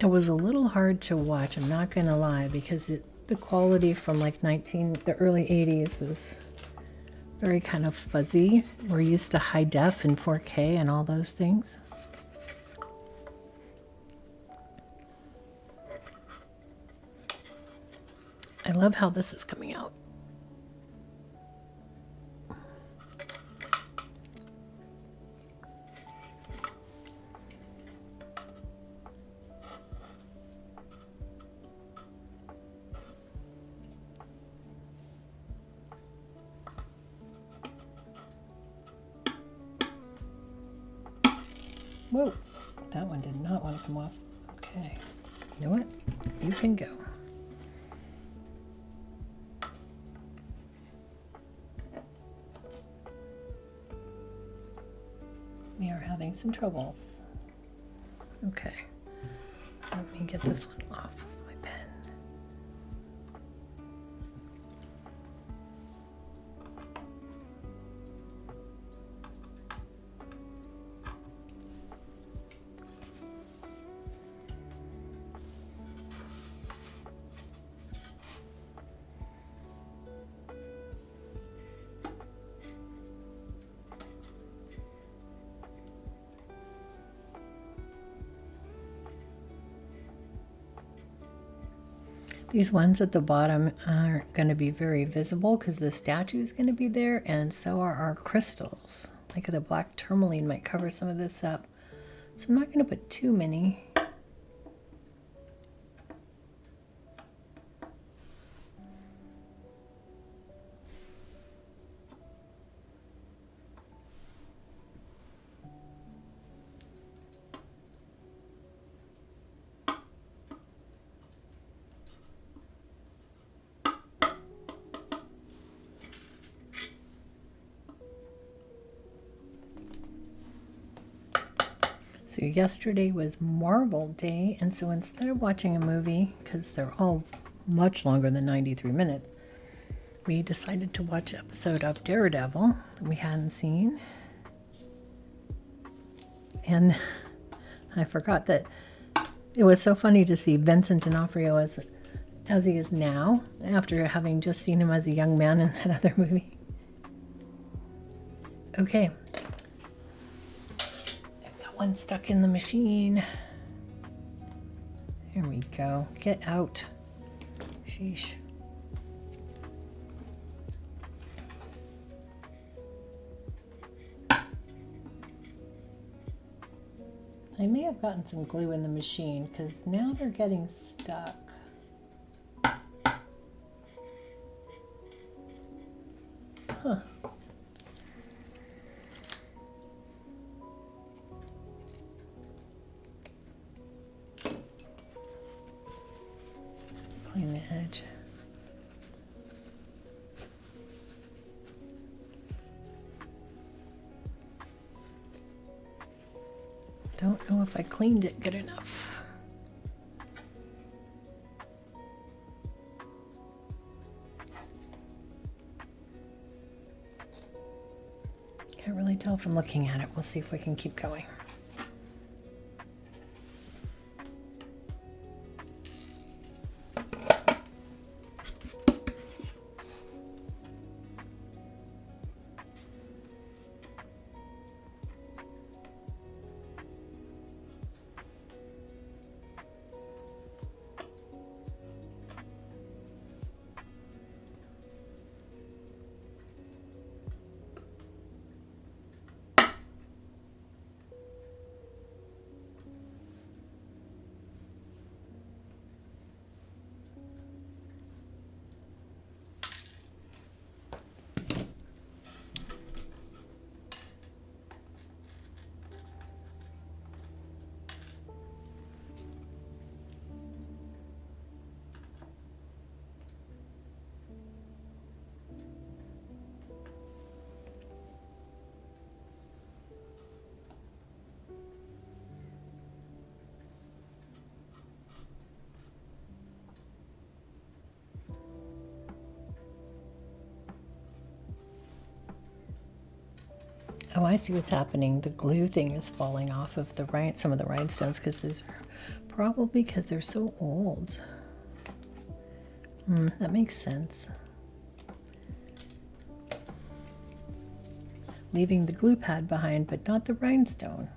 It was a little hard to watch, I'm not going to lie, because the quality from like the early 80s is very kind of fuzzy. We're used to high def and 4K and all those things. I love how this is coming out. Whoa, that one did not want to come off. Okay, you know what? You can go. We are having some troubles. Okay, let me get this one off of my pen. These ones at the bottom aren't going to be very visible because the statue is going to be there, and so are our crystals. Like the black tourmaline might cover some of this up. So I'm not going to put too many. So yesterday was Marvel Day, and so instead of watching a movie, because they're all much longer than 93 minutes, we decided to watch an episode of Daredevil that we hadn't seen. And I forgot that it was so funny to see Vincent D'Onofrio as he is now, after having just seen him as a young man in that other movie. Okay. One stuck in the machine. There we go. Get out. Sheesh. I may have gotten some glue in the machine because now they're getting stuck. Huh. Clean the edge. Don't know if I cleaned it good enough. Can't really tell from looking at it. We'll see if we can keep going. Oh, I see what's happening. The glue thing is falling off of the some of the rhinestones because these are probably because they're so old. That makes sense. Leaving the glue pad behind, but not the rhinestone.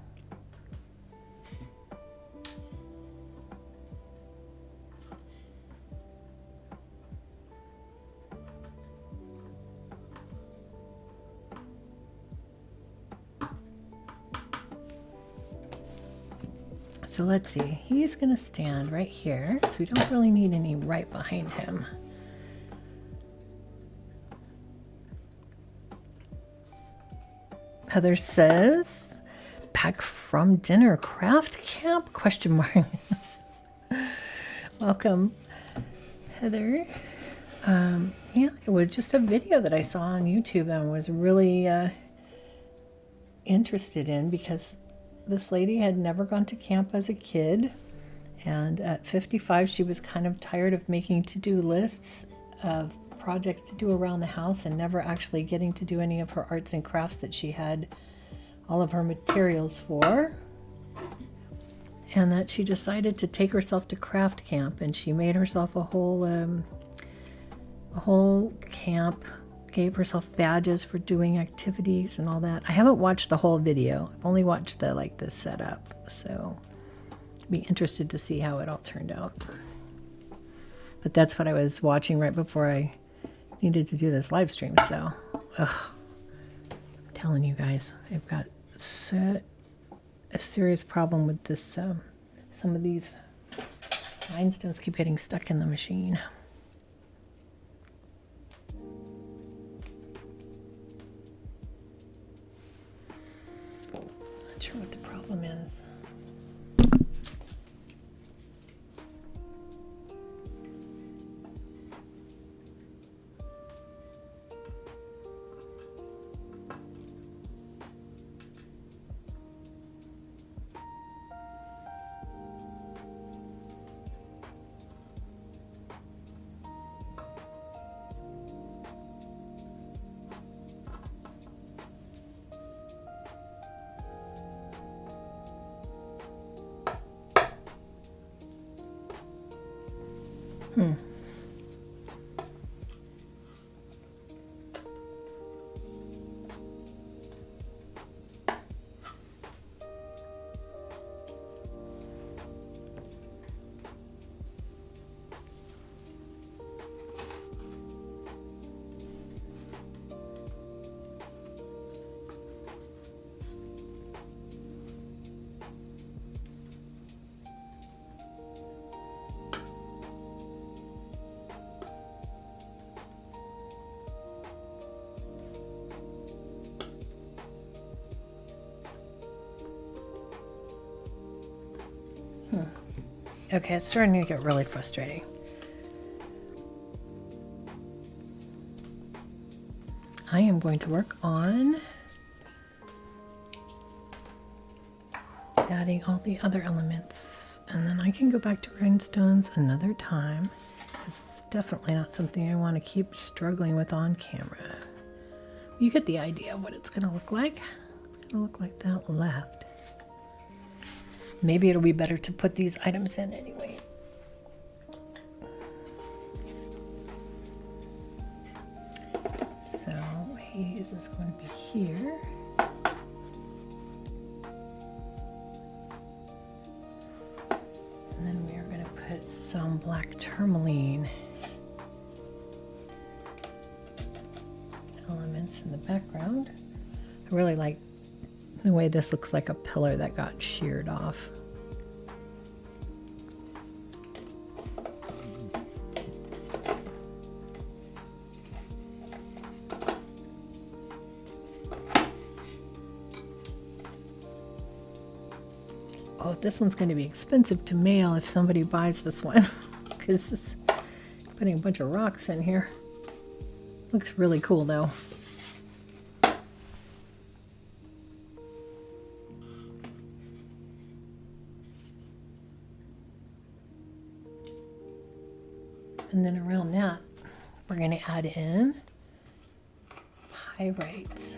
So let's see, he's gonna stand right here, so we don't really need any right behind him. Heather says, back from dinner, craft camp, question mark. Welcome, Heather. Yeah, it was just a video that I saw on YouTube that I was really interested in because this lady had never gone to camp as a kid, and at 55 she was kind of tired of making to-do lists of projects to do around the house and never actually getting to do any of her arts and crafts that she had all of her materials for, and that she decided to take herself to craft camp, and she made herself a whole camp, gave herself badges for doing activities and all that. I haven't watched the whole video. I've only watched the setup, so I'd be interested to see how it all turned out. But that's what I was watching right before I needed to do this live stream. So, I'm telling you guys, I've got a serious problem with this. Some of these rhinestones keep getting stuck in the machine. Not sure what the problem is. Okay, it's starting to get really frustrating. I am going to work on adding all the other elements, and then I can go back to rhinestones another time. It's definitely not something I want to keep struggling with on camera. You get the idea of what it's going to look like. It's going to look like that left. Maybe it'll be better to put these items in anyway. So haze is going to be here. And then we are going to put some black tourmaline elements in the background. I really like the way this looks like a pillar that got sheared off. Oh, this one's going to be expensive to mail if somebody buys this one, because this is putting a bunch of rocks in here. Looks really cool though. And then around that, we're going to add in pyrite.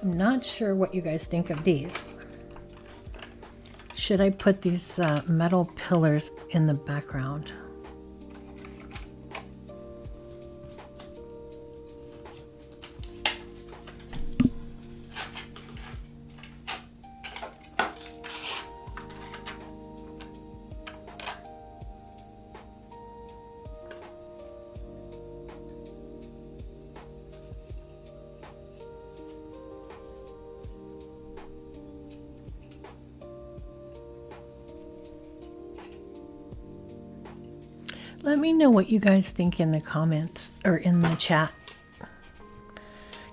I'm not sure what you guys think of these. Should I put these metal pillars in the background? Let me know what you guys think in the comments or in the chat.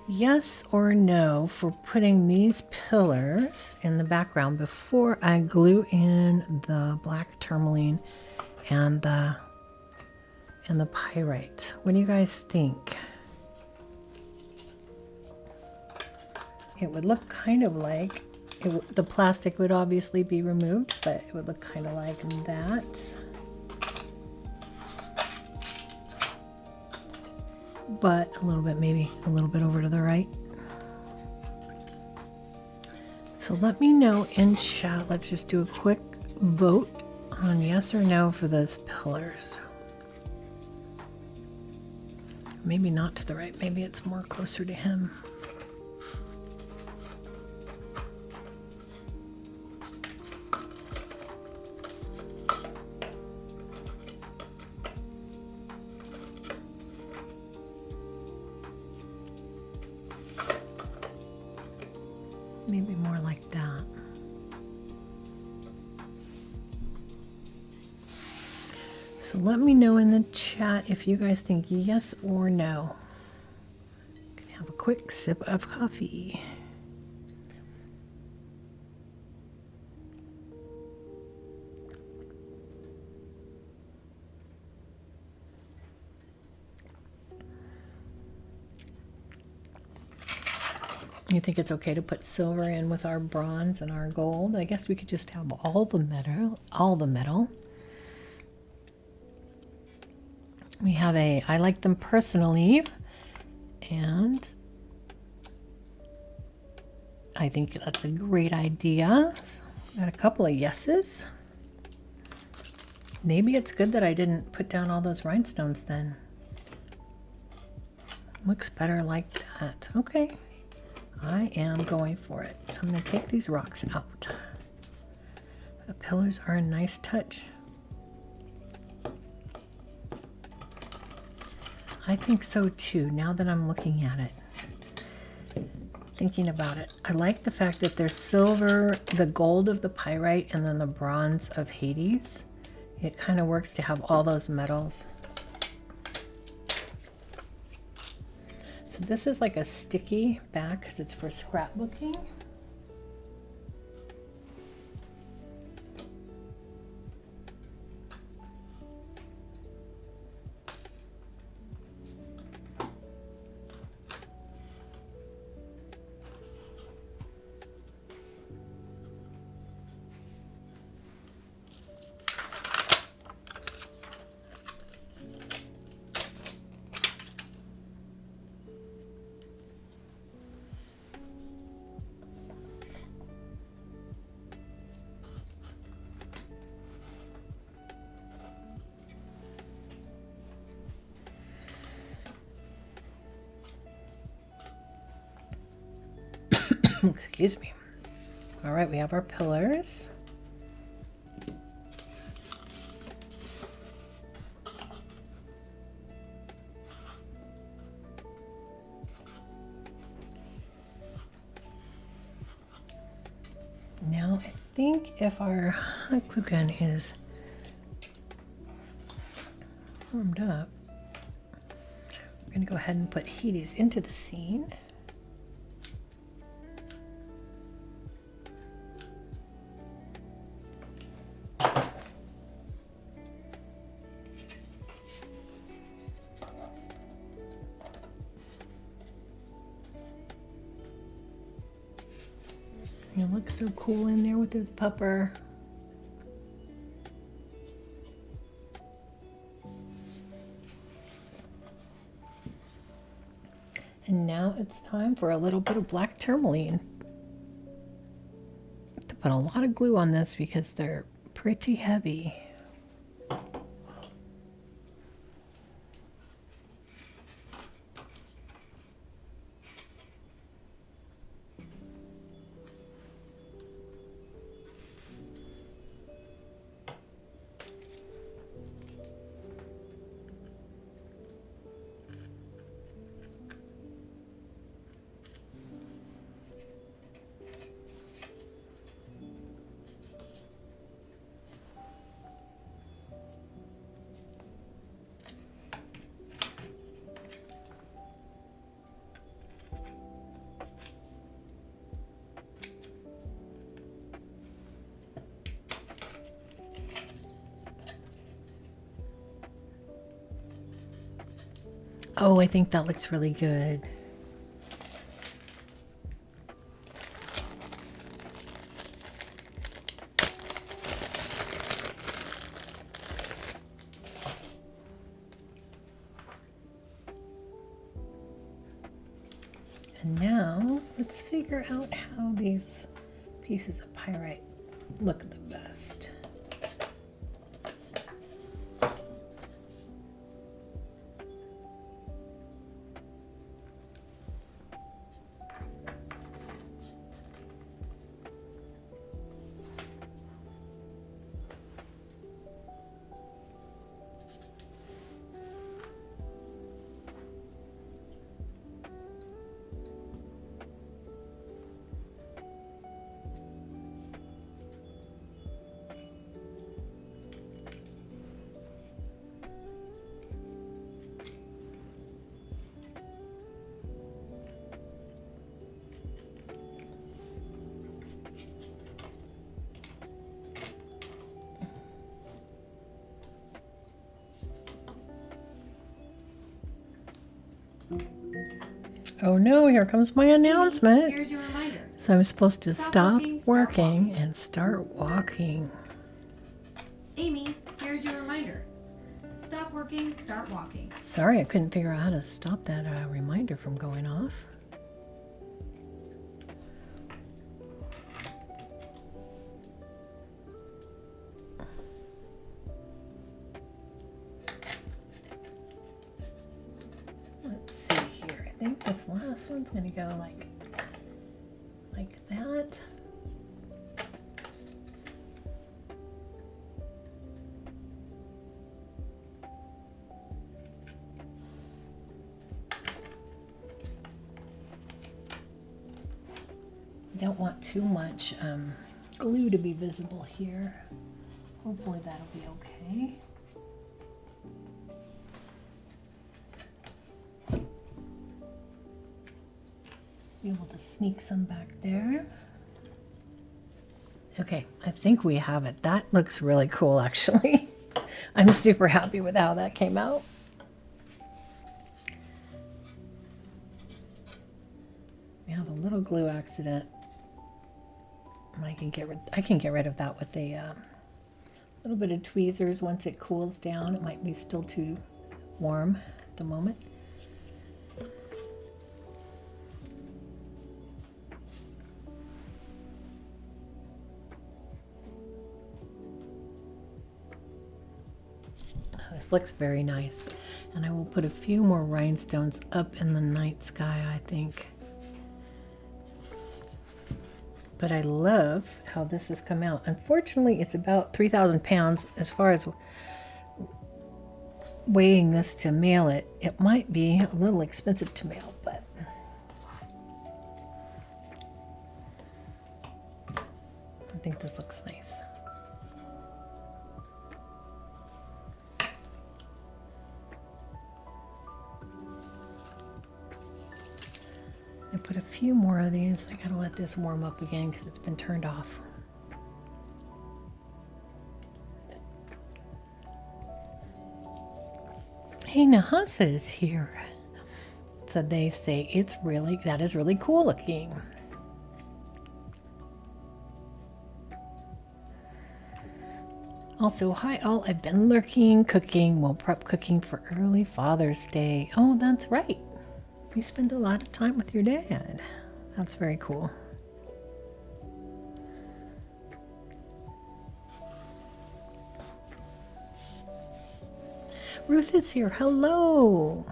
Yes or no for putting these pillars in the background before I glue in the black tourmaline and the pyrite. What do you guys think? It would look kind of like the plastic would obviously be removed, but it would look kind of like that. But a little bit, maybe a little bit over to the right. So let me know in chat. Let's just do a quick vote on yes or no for those pillars. Maybe not to the right. Maybe it's more closer to him. Maybe more like that. So let me know in the chat if you guys think yes or no. Gonna have a quick sip of coffee. You think it's okay to put silver in with our bronze and our gold? I guess we could just have all the metal. We have I like them personally, and I think that's a great idea. So got a couple of yeses. Maybe it's good that I didn't put down all those rhinestones then. Looks better like that. Okay. I am going for it. So I'm going to take these rocks out. The pillars are a nice touch. I think so too, now that I'm looking at it. Thinking about it. I like the fact that there's silver, the gold of the pyrite, and then the bronze of Hades. It kind of works to have all those metals. So this is like a sticky back because it's for scrapbooking. Excuse me. All right, we have our pillars. Now, I think if our hot glue gun is warmed up, we're going to go ahead and put Hades into the scene. He looks so cool in there with his pupper. And now it's time for a little bit of black tourmaline. I have to put a lot of glue on this because they're pretty heavy. Oh, I think that looks really good. And now let's figure out how these pieces of pyrite look the best. Oh no, here comes my announcement. Here's your reminder. So I'm supposed to stop start working walking. and start walking. Amy, here's your reminder. Stop working, start walking. Sorry, I couldn't figure out how to stop that reminder from going off. Let's see here. I think this last one's going to go like that. Don't want too much glue to be visible here. Hopefully that'll be okay. Be able to sneak some back there. Okay, I think we have it. That looks really cool, actually. I'm super happy with how that came out. We have a little glue accident. I can get rid of that with a little bit of tweezers once it cools down. It might be still too warm at the moment. This looks very nice. And I will put a few more rhinestones up in the night sky, I think. But I love how this has come out. Unfortunately, it's about 3,000 pounds as far as weighing this to mail it. It might be a little expensive to mail, but I think this looks nice. I put a few more of these. I gotta let this warm up again because it's been turned off. Hey, Nahasa is here. So they say that is really cool looking. Also, hi all, I've been lurking, cooking, well, prep cooking for early Father's Day. Oh, that's right. You spend a lot of time with your dad. That's very cool. Ruth is here. Hello.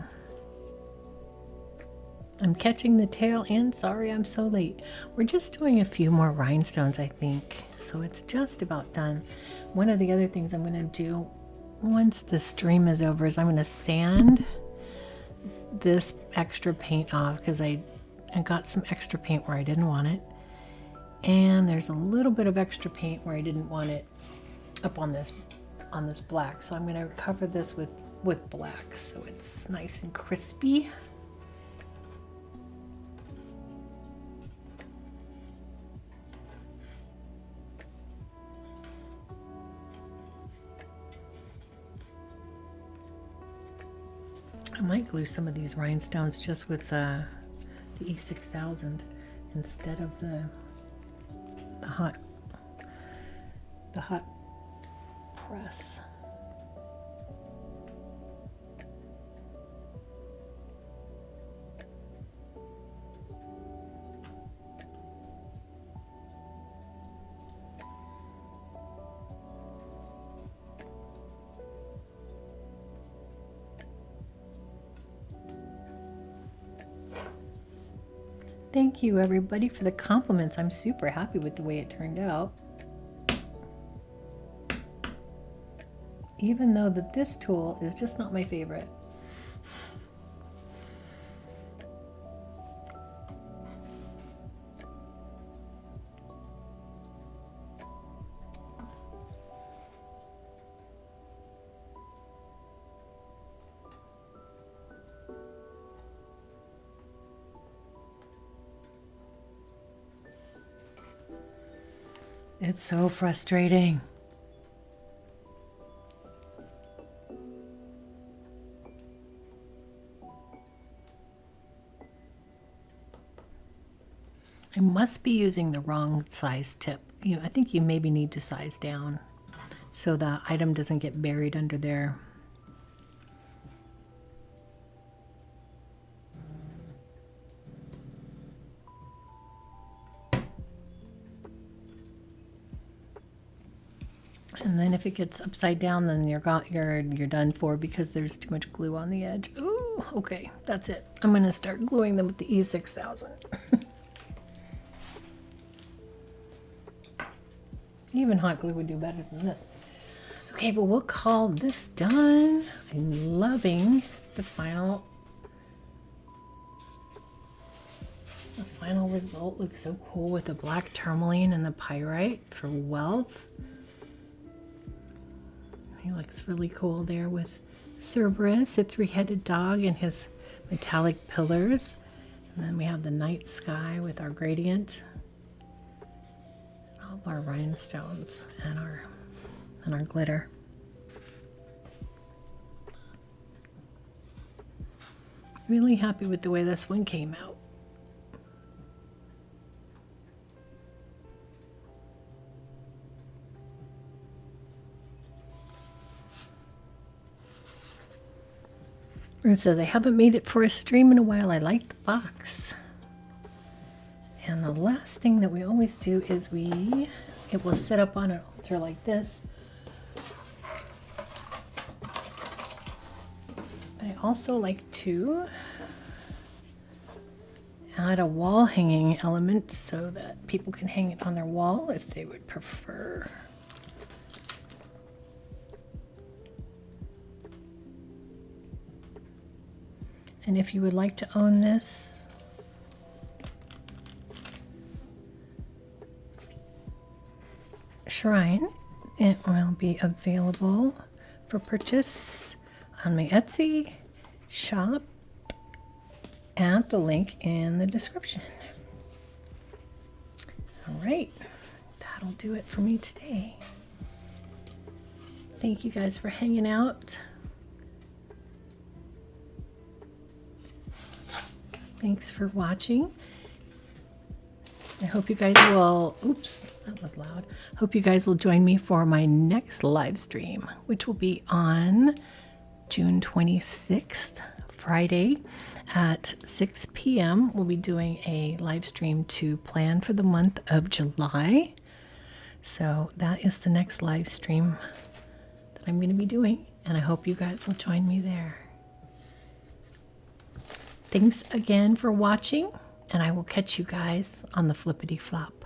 I'm catching the tail end. Sorry I'm so late. We're just doing a few more rhinestones, I think. So it's just about done. One of the other things I'm going to do once the stream is over is I'm going to sand this extra paint off because I got some extra paint where I didn't want it. And there's a little bit of extra paint where I didn't want it up on this black. So I'm going to cover this with black so it's nice and crispy. I might glue some of these rhinestones just with the E6000 instead of the hot press. Thank you everybody for the compliments. I'm super happy with the way it turned out. Even though this tool is just not my favorite. It's so frustrating. I must be using the wrong size tip. I think you maybe need to size down so the item doesn't get buried under there. And then if it gets upside down, then you're done for because there's too much glue on the edge. Ooh, okay, that's it. I'm going to start gluing them with the E6000. Even hot glue would do better than this. Okay, but we'll call this done. I'm loving the final result. Looks so cool with the black tourmaline and the pyrite for wealth. He looks really cool there with Cerberus, the three-headed dog, and his metallic pillars. And then we have the night sky with our gradient, all of our rhinestones, and our glitter. Really happy with the way this one came out. Ruth says, I haven't made it for a stream in a while. I like the box. And the last thing that we always do is it will sit up on an altar like this. But I also like to add a wall hanging element so that people can hang it on their wall if they would prefer. And if you would like to own this, shrine, it will be available for purchase on my Etsy shop at the link in the description. All right, that'll do it for me today. Thank you guys for hanging out. Thanks for watching. I hope you guys will, oops, that was loud. Hope you guys will join me for my next live stream, which will be on June 26th Friday at 6 p.m. We'll be doing a live stream to plan for the month of July. So that is the next live stream that I'm going to be doing, and I hope you guys will join me there. Thanks again for watching, and I will catch you guys on the flippity flop.